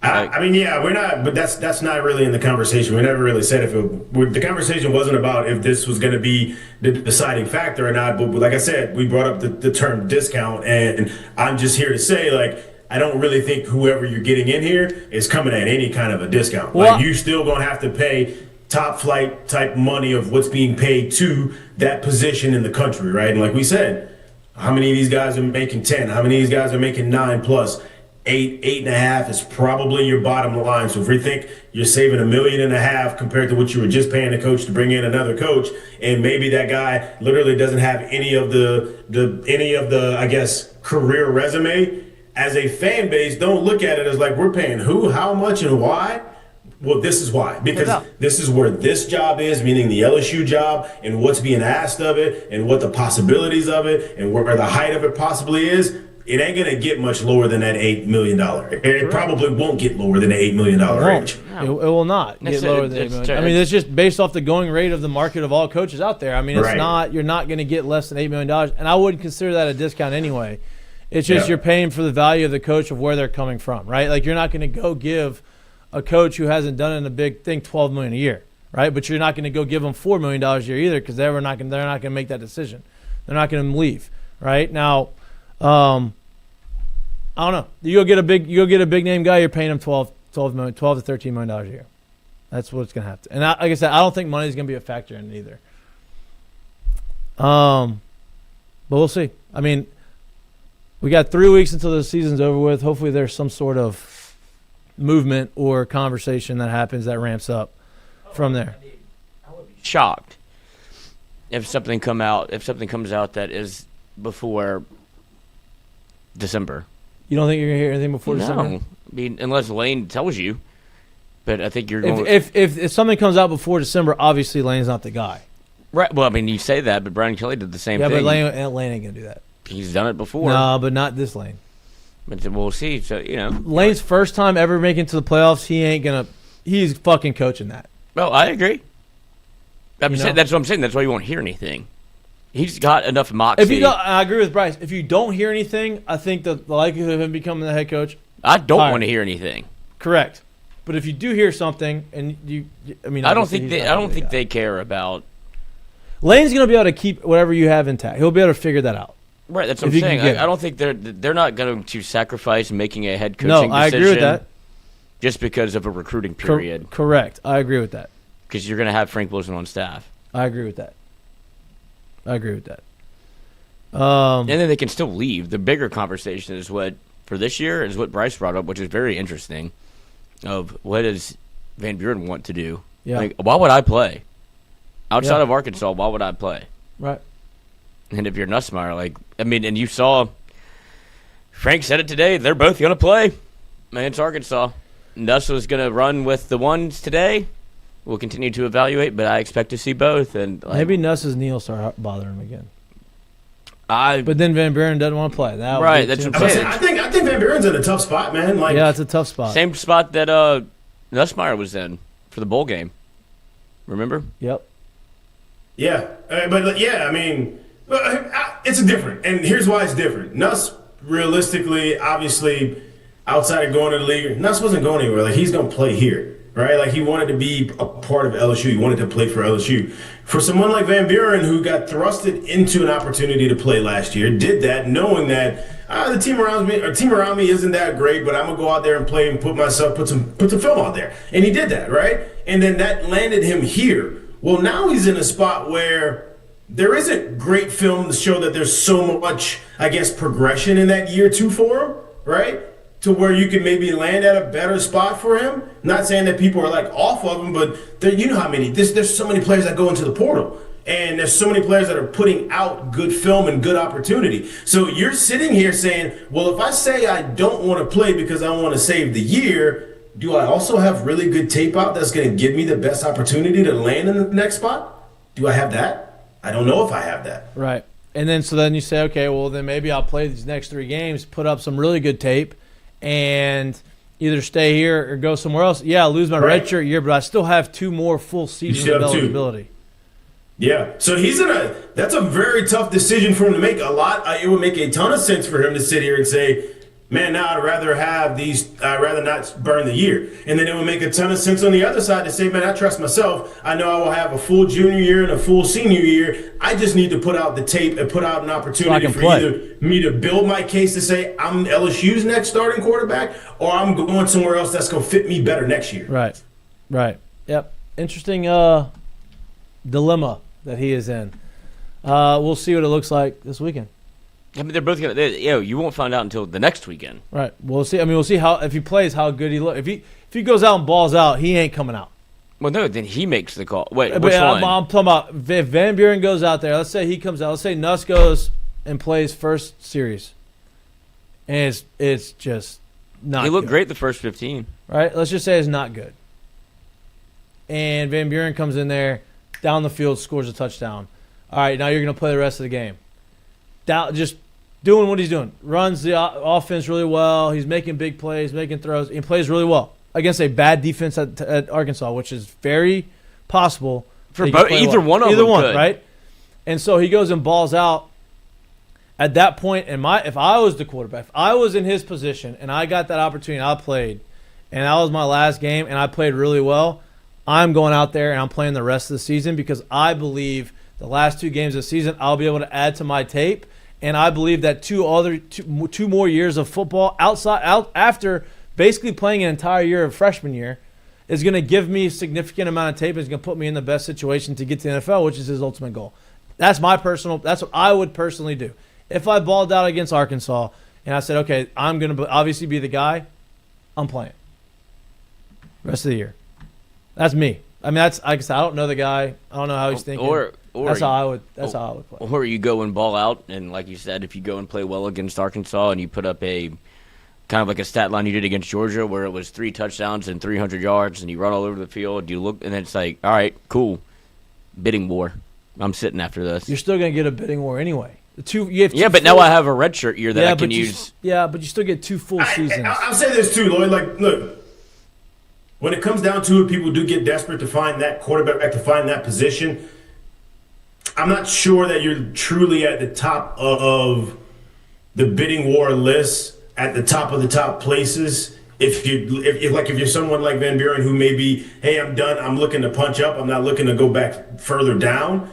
I mean, yeah, we're not, but that's not really in the conversation. We never really said the conversation wasn't about if this was going to be the deciding factor or not. But like I said, we brought up the term discount, and I'm just here to say, like, I don't really think whoever you're getting in here is coming at any kind of a discount. Well, like, you still going to have to pay top flight type money of what's being paid to that position in the country, right? And like we said, how many of these guys are making 10? How many of these guys are making 9+? 8.5 is probably your bottom line. So if we think you're saving $1.5 million compared to what you were just paying a coach to bring in another coach, and maybe that guy literally doesn't have any of the I guess career resume, as a fan base, don't look at it as like we're paying who, how much, and why. Well, this is why. Because this is where this job is, meaning the LSU job, and what's being asked of it, and what the possibilities of it, and where the height of it possibly is. It ain't going to get much lower than that $8 million. It probably won't get lower than the $8 million range. It will not get lower than $8 million. I mean, it's just based off the going rate of the market of all coaches out there. I mean, it's not. You're not going to get less than $8 million, and I wouldn't consider that a discount anyway. It's just you're paying for the value of the coach of where they're coming from, right? Like, you're not going to go give a coach who hasn't done it in a big thing $12 million a year, right? But you're not going to go give them $4 million a year either, because they're not going to make that decision. They're not going to leave, right? Now, I don't know. You go get a big name guy. You're paying him $12 to $13 million a year. That's what it's going to have to. And like I said, I don't think money is going to be a factor in it either. But we'll see. I mean, we got 3 weeks until the season's over with. Hopefully, there's some sort of movement or conversation that happens that ramps up from there. I would be shocked if something comes out that is before December. You don't think you're going to hear anything before December? No. I mean, unless Lane tells you. But I think you're going if something comes out before December, obviously Lane's not the guy. Right. Well, I mean, you say that, but Brian Kelly did the same thing. Yeah, but Lane ain't going to do that. He's done it before. No, but not this Lane. But we'll see. So, Lane's first time ever making to the playoffs, he's fucking coaching that. Well, I agree. That's what I'm saying. That's why you won't hear anything. He's got enough moxie. If you don't, I agree with Bryce. If you don't hear anything, I think the likelihood of him becoming the head coach. I don't want to hear anything. Correct. But if you do hear something, and I don't think they care about. Lane's going to be able to keep whatever you have intact. He'll be able to figure that out. Right, that's what I'm saying. I don't think they're not going to sacrifice making a head coaching decision. I agree with that. Just because of a recruiting period. Correct. I agree with that. Because you're going to have Frank Wilson on staff. I agree with that. And then they can still leave. The bigger conversation is what Bryce brought up, which is very interesting. Of what does Van Buren want to do? Yeah. Like, why would I play outside of Arkansas? Why would I play? Right. And if you're Nussmeier, and you saw Frank said it today. They're both going to play against Arkansas. Nuss was going to run with the ones today. We'll continue to evaluate, but I expect to see both. And maybe Nuss's knee will start bothering him again. But then Van Buren doesn't want to play. Right, that's what I'm saying. I think Van Buren's in a tough spot, man. Yeah, it's a tough spot. Same spot that Nussmeier was in for the bowl game. Remember? Yep. Yeah, it's different, and here's why it's different. Nuss, realistically, obviously, outside of going to the league, Nuss wasn't going anywhere. He's going to play here, right? He wanted to be a part of LSU. He wanted to play for LSU. For someone like Van Buren, who got thrusted into an opportunity to play last year, did that knowing that the team around me isn't that great, but I'm gonna go out there and play and put some film out there, and he did that, right? And then that landed him here. Well, now he's in a spot where there isn't great film to show that there's so much, progression in that year 2 for him, right? To where you can maybe land at a better spot for him. Not saying that people are off of him, but you know how many. There's so many players that go into the portal, and there's so many players that are putting out good film and good opportunity. So you're sitting here saying, well, if I say I don't want to play because I want to save the year, do I also have really good tape out that's going to give me the best opportunity to land in the next spot? Do I have that? I don't know if I have that. Right. And then you say, okay, well, then maybe I'll play these next 3 games, put up some really good tape, and either stay here or go somewhere else. Yeah, I'll lose my redshirt year, but I still have 2 more full seasons of eligibility. Yeah, so that's a very tough decision for him to make. It would make a ton of sense for him to sit here and say, man, now I'd rather not burn the year. And then it would make a ton of sense on the other side to say, man, I trust myself. I know I will have a full junior year and a full senior year. I just need to put out the tape and put out an opportunity for either me to build my case to say I'm LSU's next starting quarterback, or I'm going somewhere else that's going to fit me better next year. Right. Yep. Interesting dilemma that he is in. We'll see what it looks like this weekend. I mean, they're both gonna. You won't find out until the next weekend. Right. We'll see. We'll see how if he plays, how good he looks. If he goes out and balls out, he ain't coming out. Well, no. Then he makes the call. Wait, but which one? I'm talking about if Van Buren goes out there. Let's say he comes out. Let's say Nuss goes and plays first series, and it's just not. He looked good. great the first 15. Right. Let's just say it's not good. And Van Buren comes in there, down the field, scores a touchdown. All right, now you're going to play the rest of the game. Just doing what he's doing. Runs the offense really well. He's making big plays, making throws. He plays really well against a bad defense at Arkansas, which is very possible. For either one of them could. Right? And so he goes and balls out. At that point, if I was the quarterback, if I was in his position and I got that opportunity, I played, and that was my last game, and I played really well, I'm going out there and I'm playing the rest of the season because I believe the last 2 games of the season I'll be able to add to my tape. And I believe that 2 more years of football after basically playing an entire year of freshman year is going to give me a significant amount of tape. It's going to put me in the best situation to get to the NFL, which is his ultimate goal. That's what I would personally do. If I balled out against Arkansas and I said, okay, I'm going to obviously be the guy, I'm playing rest of the year. That's me. That's like I said, I don't know the guy. I don't know how he's thinking. That's how I would play. Or you go and ball out, and like you said, if you go and play well against Arkansas and you put up a kind of like a stat line you did against Georgia where it was 3 touchdowns and 300 yards and you run all over the field, you look, and then it's like, all right, cool, bidding war. I'm sitting after this. You're still going to get a bidding war anyway. But now I have a redshirt year that I can use. But you still get 2 full seasons. I'll say this too, Lloyd. Look, when it comes down to it, people do get desperate to find that quarterback, to find that position. I'm not sure that you're truly at the top of the bidding war list, at the top of the top places. If you're someone like Van Buren who may be, hey, I'm done, I'm looking to punch up, I'm not looking to go back further down.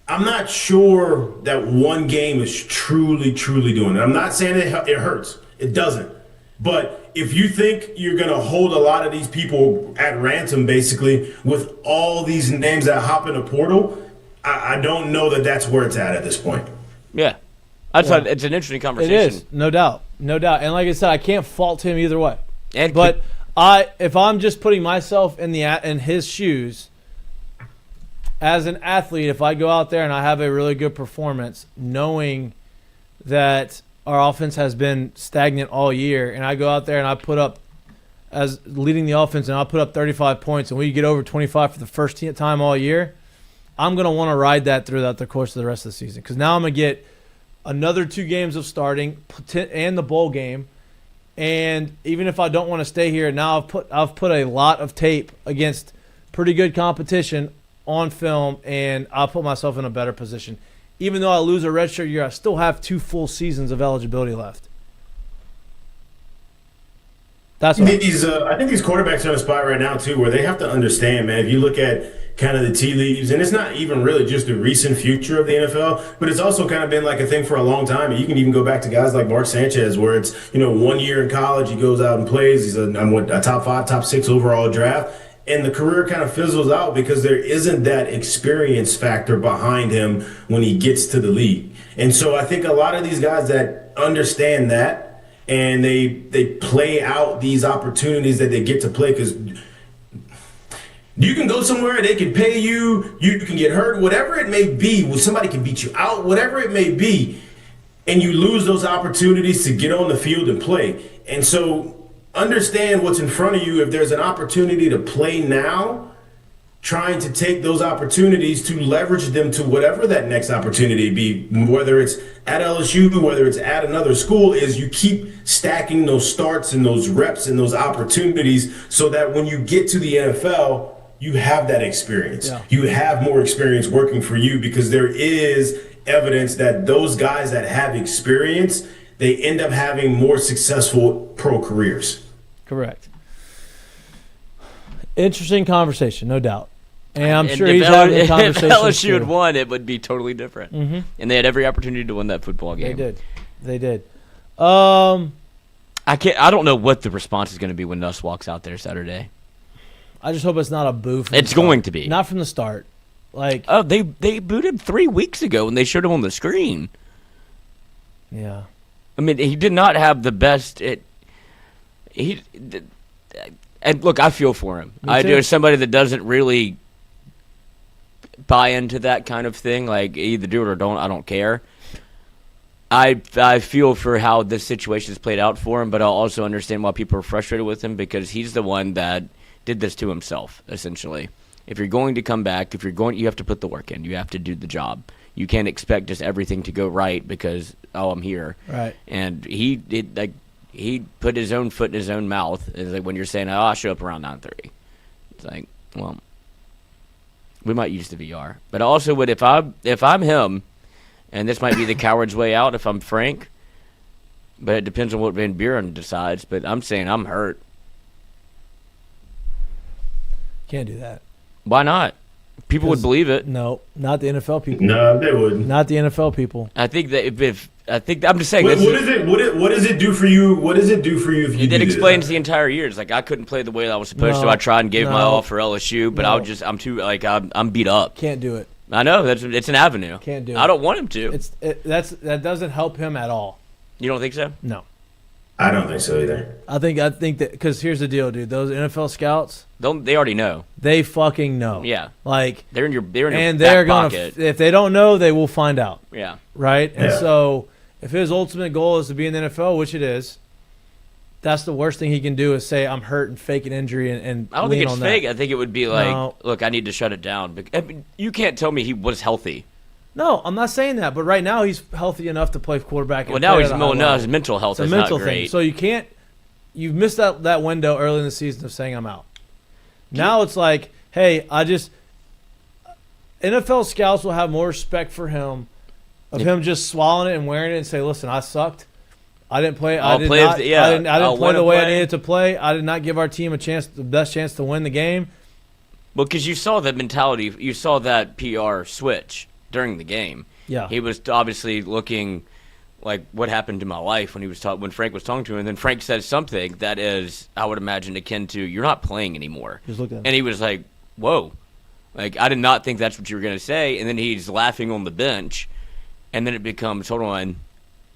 I'm not sure that one game is truly doing it. I'm not saying it hurts. It doesn't. But if you think you're going to hold a lot of these people at ransom, basically, with all these names that hop in a portal, I don't know that that's where it's at this point. Yeah. It's an interesting conversation. It is, no doubt. And like I said, I can't fault him either way. But if I'm just putting myself in his shoes as an athlete, if I go out there and I have a really good performance, knowing that our offense has been stagnant all year, and I go out there and I put up, as leading the offense, and I put up 35 points, and we get over 25 for the first time all year, I'm going to want to ride that throughout the course of the rest of the season, because now I'm going to get another 2 games of starting and the bowl game. And even if I don't want to stay here, now I've put a lot of tape against pretty good competition on film, and I'll put myself in a better position. Even though I lose a redshirt year, I still have 2 full seasons of eligibility left. That's what I think these quarterbacks are in a spot right now too, where they have to understand, man. If you look at kind of the tea leaves, and it's not even really just the recent future of the NFL, but it's also kind of been like a thing for a long time. And you can even go back to guys like Mark Sanchez, where it's 1 year in college, he goes out and plays. He's a top 5, top 6 overall draft, and the career kind of fizzles out because there isn't that experience factor behind him when he gets to the league. And so I think a lot of these guys that understand that, and they play out these opportunities that they get to play, because you can go somewhere, they can pay you, you can get hurt, whatever it may be, somebody can beat you out, whatever it may be, and you lose those opportunities to get on the field and play. And so understand what's in front of you. If there's an opportunity to play now, trying to take those opportunities to leverage them to whatever that next opportunity be, whether it's at LSU, whether it's at another school, is you keep stacking those starts and those reps and those opportunities so that when you get to the NFL, you have that experience. Yeah. You have more experience working for you, because there is evidence that those guys that have experience, they end up having more successful pro careers. Correct. Interesting conversation, no doubt. And I'm sure he's having a conversation. If LSU had won, it would be totally different. Mm-hmm. And they had every opportunity to win that football game. They did. I don't know what the response is going to be when Nuss walks out there Saturday. I just hope it's not a boo. It's going to be. Not from the start. They booed him 3 weeks ago when they showed him on the screen. Yeah. I mean, he did not have the best. And look, I feel for him. I do, as somebody that doesn't really buy into that kind of thing. Like, either do it or don't. I don't care. I feel for how this situation has played out for him, but I'll also understand why people are frustrated with him, because he's the one that did this to himself, essentially. If you're going to come back, you have to put the work in. You have to do the job. You can't expect just everything to go right because, I'm here. Right. And he put his own foot in his own mouth. It's like when you're saying, I'll show up around 9:30. It's like, well, we might use the VR. But I also would, if I'm him, and this might be the coward's way out if I'm frank, but it depends on what Van Buren decides, but I'm saying I'm hurt. Can't do that. Why not? People would believe it. No, not the NFL people. No, they wouldn't. Not the NFL people. I think that I'm just saying. What does it do for you? What does it do for you if you? He did explain the entire year. It's like I couldn't play the way I was supposed to. I tried and gave my all for LSU, but I'm too I'm beat up. Can't do it. I know it's an avenue. Can't do it. I don't want him to. That doesn't help him at all. You don't think so? No. I don't think so either. I think that, because here's the deal, dude. Those NFL scouts, they already know. They fucking know. Yeah. Like, they're in your and they're back pocket. If they don't know, they will find out. Yeah. Right? And yeah. So if his ultimate goal is to be in the NFL, which it is, that's the worst thing he can do is say, I'm hurt and fake an injury and I don't think it's fake. That. I think it would be like, look, I need to shut it down. I mean, you can't tell me he was healthy. No, I'm not saying that. But right now he's healthy enough to play quarterback. Well, now his mental health is not great. Thing. So you've missed that window early in the season of saying I'm out. Now it's like, hey, NFL scouts will have more respect for him of him just swallowing it and wearing it and say, "Listen, I sucked. I didn't play. I didn't play the way I needed to play. I did not give our team the best chance to win the game." Well, because you saw that mentality, you saw that PR switch during the game. Yeah, he was obviously looking like, what happened to my life when Frank was talking to him, and then Frank said something that is, I would imagine, akin to, "You're not playing anymore." And he was like, "Whoa, like I did not think that's what you were going to say." And then he's laughing on the bench, and then it becomes, hold on,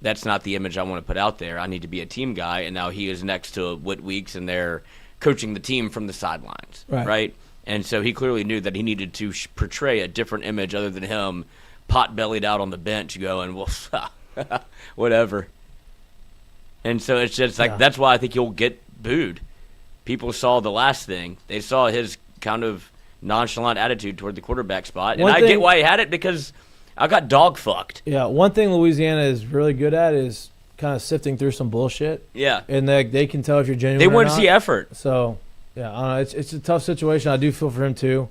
that's not the image I want to put out there. I need to be a team guy, and now he is next to Whit Weeks, and they're coaching the team from the sidelines, right? And so he clearly knew that he needed to portray a different image other than him pot-bellied out on the bench going, "Well, whatever." And so it's just like, that's why I think he'll get booed. People saw the last thing. They saw his kind of nonchalant attitude toward the quarterback spot. And I get why he had it, because I got dog fucked. Yeah, one thing Louisiana is really good at is kind of sifting through some bullshit. Yeah. And they can tell if you're genuine They or want not. to see effort. So, yeah, I don't know. It's a tough situation. I do feel for him, too.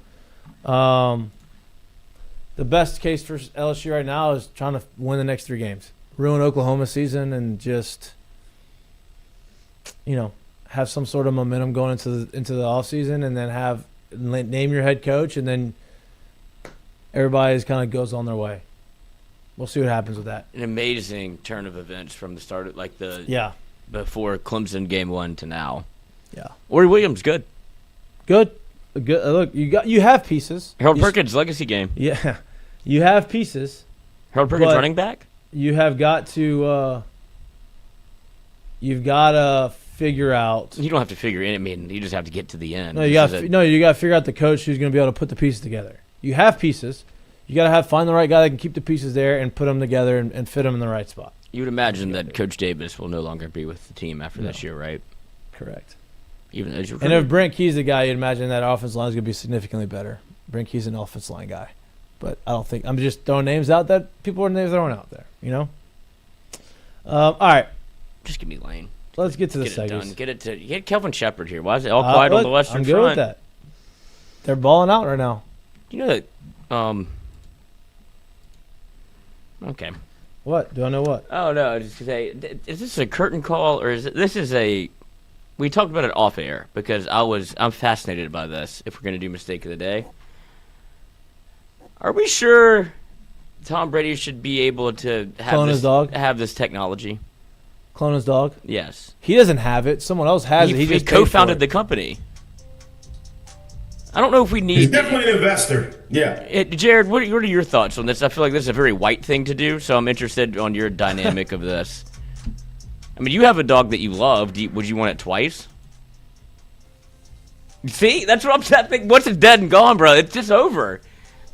The best case for LSU right now is trying to win the next 3 games. Ruin Oklahoma's season and just, have some sort of momentum going into the offseason, and then name your head coach, and then everybody kind of goes on their way. We'll see what happens with that. An amazing turn of events from the start of before Clemson game 1 to now. Yeah. Ori Williams, good. Good. Look, you have pieces. Harold Perkins legacy game. Yeah. You have pieces. Harold Perkins running back? You have got to figure out. You don't have to figure it. I mean, you just have to get to the end. You got to figure out the coach who's going to be able to put the pieces together. You have pieces. You got to find the right guy that can keep the pieces there and put them together and fit them in the right spot. You would imagine that Coach Davis will no longer be with the team after this year, right? Correct. And if Brent Key's the guy, you'd imagine that offensive line is going to be significantly better. Brent Key's an offensive line guy. But I don't think – I'm just throwing names out that people are throwing out there, all right. Just give me Lane. Let's get to the segments. Get Kelvin Shepard here. Why is it all quiet on the Western Front? I'm good with that. They're balling out right now. You know that okay. What? Do I know what? Oh, no. I was just going to say, is this a curtain call, or we talked about it off air because I'm fascinated by this, if we're going to do mistake of the day. Are we sure Tom Brady should be able to have this technology? Clone his dog? Yes. He doesn't have it. Someone else has it. He just co-founded the company. I don't know if we need... He's definitely an investor. Yeah. Jared, what are your thoughts on this? I feel like this is a very white thing to do, so I'm interested on your dynamic of this. I mean, you have a dog that you love. Would you want it twice? See? That's what I'm saying. Once it's dead and gone, bro, it's just over.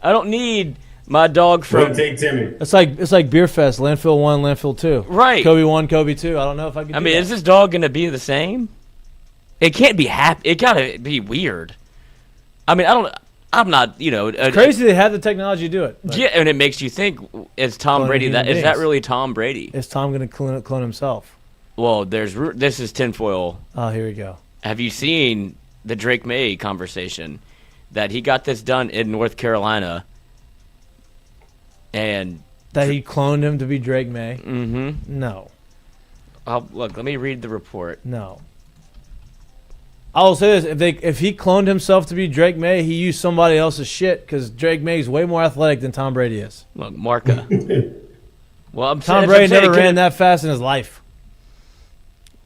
I don't need my dog from... Take Timmy. It's like Beer Fest, Landfill 1, Landfill 2. Right. Kobe 1, Kobe 2. I don't know if I can do that. Is this dog going to be the same? It can't be happy. It got to be weird. I mean, I'm not, It's crazy they have the technology to do it. Yeah, and it makes you think, is Tom Brady is that really Tom Brady? Is Tom going to clone himself? Well, this is tinfoil. Oh, here we go. Have you seen the Drake May conversation? That he got this done in North Carolina. And that he cloned him to be Drake May? Mm-hmm. No. Look, let me read the report. No. I will say this: if he cloned himself to be Drake May, he used somebody else's shit because Drake May is way more athletic than Tom Brady is. Look, Marca. Well, Tom Brady never ran that fast in his life.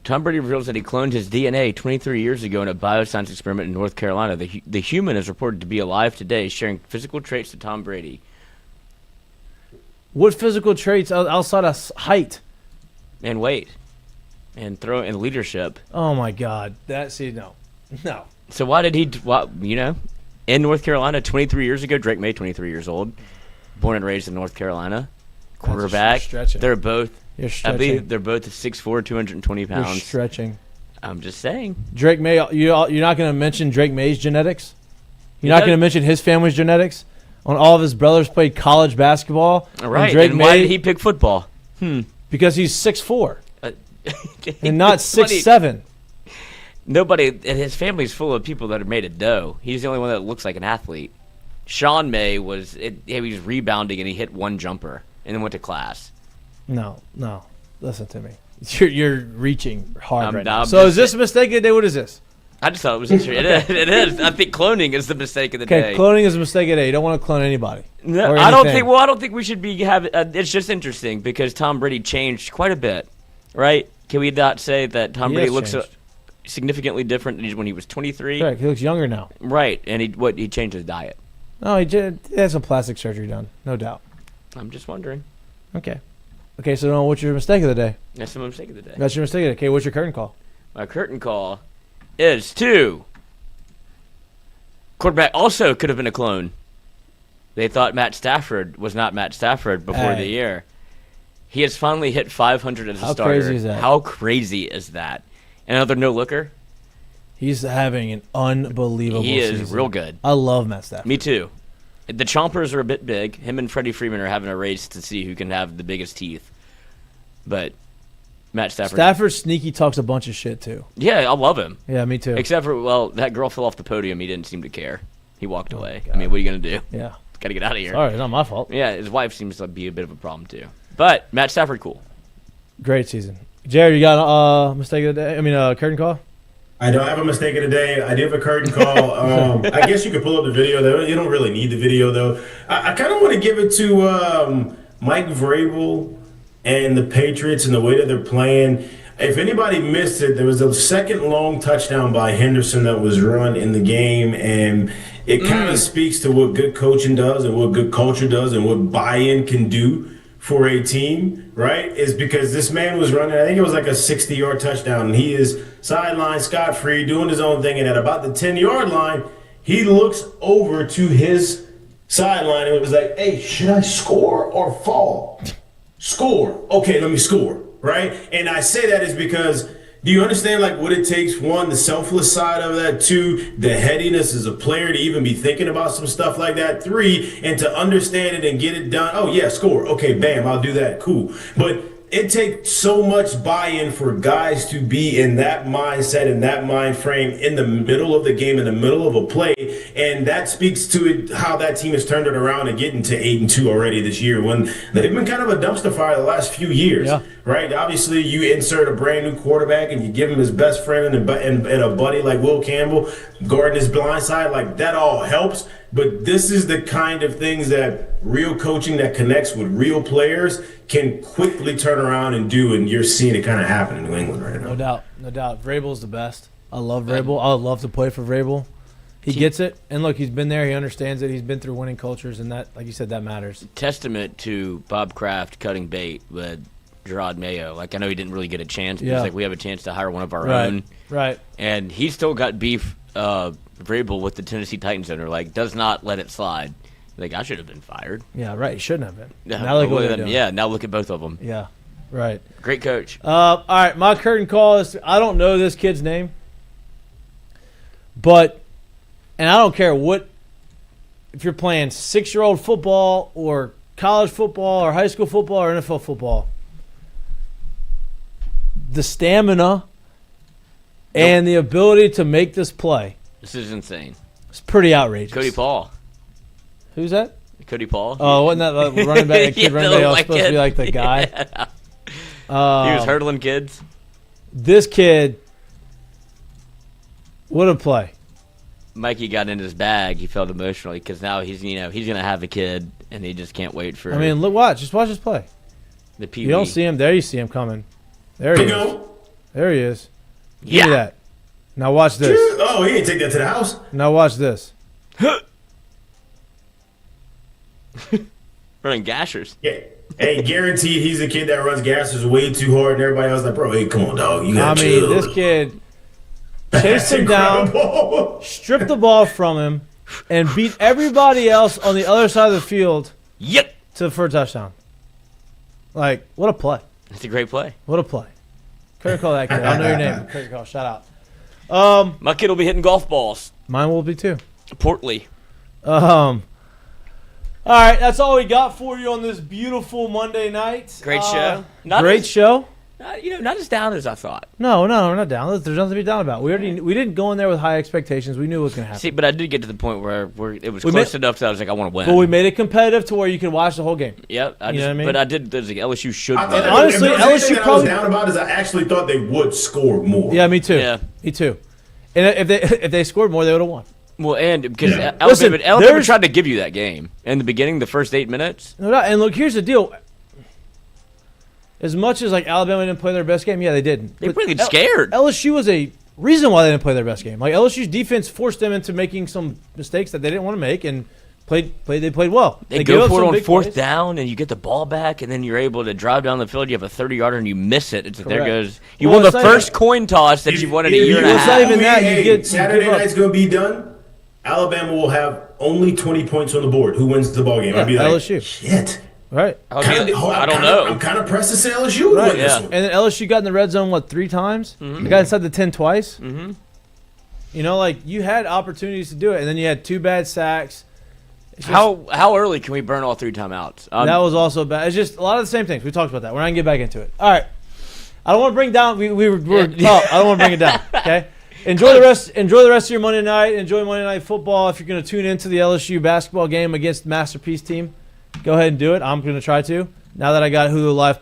Tom Brady reveals that he cloned his DNA 23 years ago in a bioscience experiment in North Carolina. The human is reported to be alive today, sharing physical traits to Tom Brady. What physical traits outside of height and weight and leadership? Oh my God! No. So why did he? In North Carolina 23 years ago, Drake May, 23 years old, born and raised in North Carolina, quarterback. They're both. You're stretching. I believe they're both 6'4", 220 pounds. You're stretching. I'm just saying. Drake May, you're not going to mention Drake May's genetics? You're not going to mention his family's genetics? On all of his brothers played college basketball. All right. And why did he pick football? Because he's 6'4". And not 6'7". Nobody, and his family's full of people that are made of dough. He's the only one that looks like an athlete. Sean May he was rebounding and he hit one jumper and then went to class. No. Listen to me. You're reaching hard right now. I'm So is this a mistake of the day? What is this? I just thought it was interesting. It is. I think cloning is the mistake of the day. Okay, cloning is a mistake of the day. You don't want to clone anybody. No, I don't think we should be having. It's just interesting because Tom Brady changed quite a bit, right? Can we not say that Tom Brady looks significantly different than when he was 23? Correct. He looks younger now. Right, and he changed his diet. No, he had some plastic surgery done, no doubt. I'm just wondering. Okay, so now what's your mistake of the day? That's the mistake of the day. That's your mistake of the day. Okay, what's your curtain call? My curtain call is to quarterback. Also could have been a clone. They thought Matt Stafford was not Matt Stafford before the year. He has finally hit 500 as a starter. How crazy is that? How crazy is that? Another no-looker? He's having an unbelievable season. He is real good. I love Matt Stafford. Me too. The Chompers are a bit big. Him and Freddie Freeman are having a race to see who can have the biggest teeth. But Matt Stafford sneaky talks a bunch of shit too. Yeah, I love him. Yeah, me too. Except for, that girl fell off the podium. He didn't seem to care. He walked away. God. I mean, what are you going to do? Yeah. Got to get out of here. Sorry, it's not my fault. Yeah, his wife seems to be a bit of a problem too. But Matt Stafford, cool. Great season. Jared, you got a mistake of the day? Curtain call? I don't have a mistake of the day. I do have a curtain call. I guess you could pull up the video, though. You don't really need the video, though. I kind of want to give it to Mike Vrabel and the Patriots and the way that they're playing. If anybody missed it, there was a second long touchdown by Henderson that was run in the game, and it kind of speaks to what good coaching does and what good culture does and what buy-in can do for a team, right? Is because this man was running, I think it was like a 60-yard touchdown, and he is sideline scot-free, doing his own thing, and at about the 10-yard line, he looks over to his sideline and it was like, hey, should I score or fall? Score. Okay, let me score, right? And I say that is because, do you understand what it takes? One, the selfless side of that. Two, the headiness as a player to even be thinking about some stuff like that. Three, and to understand it and get it done. Oh yeah, score. Okay, bam, I'll do that. Cool. But it takes so much buy-in for guys to be in that mindset, in that mind frame, in the middle of the game, in the middle of a play, and that speaks to how that team has turned it around and getting to 8-2 already this year, when they've been kind of a dumpster fire the last few years, right? Obviously, you insert a brand new quarterback and you give him his best friend and a buddy like Will Campbell guarding his blind side, that all helps. But this is the kind of things that real coaching that connects with real players can quickly turn around and do, and you're seeing it kind of happen in New England right now. No doubt. Vrabel's the best. I love Vrabel. I would love to play for Vrabel. He gets it. And look, he's been there. He understands it. He's been through winning cultures, and that, like you said, that matters. Testament to Bob Kraft cutting bait with Gerard Mayo. I know he didn't really get a chance. But it's we have a chance to hire one of our own. Right. And he still got beef Vrabel with the Tennessee Titans owner, does not let it slide. I should have been fired. Yeah, right. He shouldn't have been. Now look at them. Yeah, now look at both of them. Yeah, right. Great coach. All right, my curtain call is, I don't know this kid's name, and I don't care if you're playing 6-year-old football or college football or high school football or NFL football, the stamina and the ability to make this play. This is insane. It's pretty outrageous. Cody Paul. Who's that? Cody Paul. Oh, wasn't that running back? Kid running back was supposed to be like the guy. He was hurdling kids. This kid, what a play! Mikie got in his bag. He felt emotionally because now he's gonna have a kid, and he just can't wait for. Just watch this play. The Pee-wee. You don't see him there. You see him coming. There he is. There he is. Give me that. Now watch this. Oh, he didn't take that to the house. Now watch this. Running gashers. Yeah. Hey, guaranteed he's the kid that runs gashers way too hard, and everybody else bro, hey, come on, dog. You gotta chill. This kid chased him down, stripped the ball from him, and beat everybody else on the other side of the field for a touchdown. What a play. That's a great play. What a play. Couldn't call that kid. I don't know your name. Couldn't call. Shout out. My kid will be hitting golf balls. Mine will be too. Portly. All right, that's all we got for you on this beautiful Monday night. Great show. Great show. Not as down as I thought. No, we're not down. There's nothing to be down about. We didn't go in there with high expectations. We knew what was going to happen. See, but I did get to the point where it was close enough that I was like, I want to win. But we made it competitive to where you could watch the whole game. Yep. You know what I mean? But I did. There's like LSU should. I win. thought honestly, LSU I probably was down about is I actually thought they would score more. Yeah, me too. Yeah. Me too. And if they scored more, they would have won. Well, and because Listen, Alabama tried to give you that game in the beginning, the first 8 minutes. No doubt. And look, here's the deal. As much as like Alabama didn't play their best game, yeah, they didn't. They played scared. LSU was a reason why they didn't play their best game. Like LSU's defense forced them into making some mistakes that they didn't want to make, and they played well. They go for it on fourth down, and you get the ball back, and then you're able to drive down the field. You have a 30-yarder, and you miss it. It's like, there goes. You won the first coin toss that you've won in a year and a half. It's not even that. You get Saturday night's going to be done. Alabama will have only 20 points on the board. Who wins the ball game? Yeah, I'd be like, LSU. Shit. Right. I don't know. I'm kind of pressed to say LSU would win this one. And then LSU got in the red zone, 3 times? Mm-hmm. They got inside the 10 twice? Mm-hmm. You know, like, you had opportunities to do it, and then you had 2 bad sacks. How early can we burn all 3 timeouts? That was also bad. It's just a lot of the same things. We talked about that. We're not going to get back into it. All right. I don't want to bring down. I don't want to bring it down. Okay. Enjoy the rest of your Monday night. Enjoy Monday Night Football. If you're going to tune into the LSU basketball game against the Masterpiece team, go ahead and do it. I'm going to try to. Now that I got Hulu Live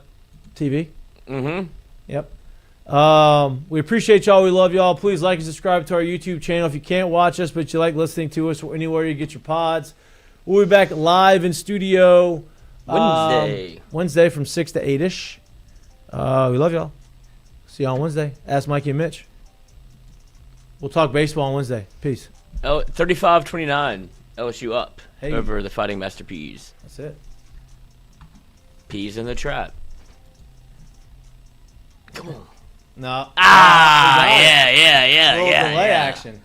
TV. Mm-hmm. Yep. We appreciate y'all. We love y'all. Please like and subscribe to our YouTube channel. If you can't watch us, but you like listening to us anywhere you get your pods, we'll be back live in studio Wednesday from 6 to 8-ish. We love y'all. See you on Wednesday. Ask Mikey and Mitch. We'll talk baseball on Wednesday. Peace. 35-29. LSU up over the Fighting Master Peas. That's it. Peas in the trap. Come on. No. Yeah. Delay action.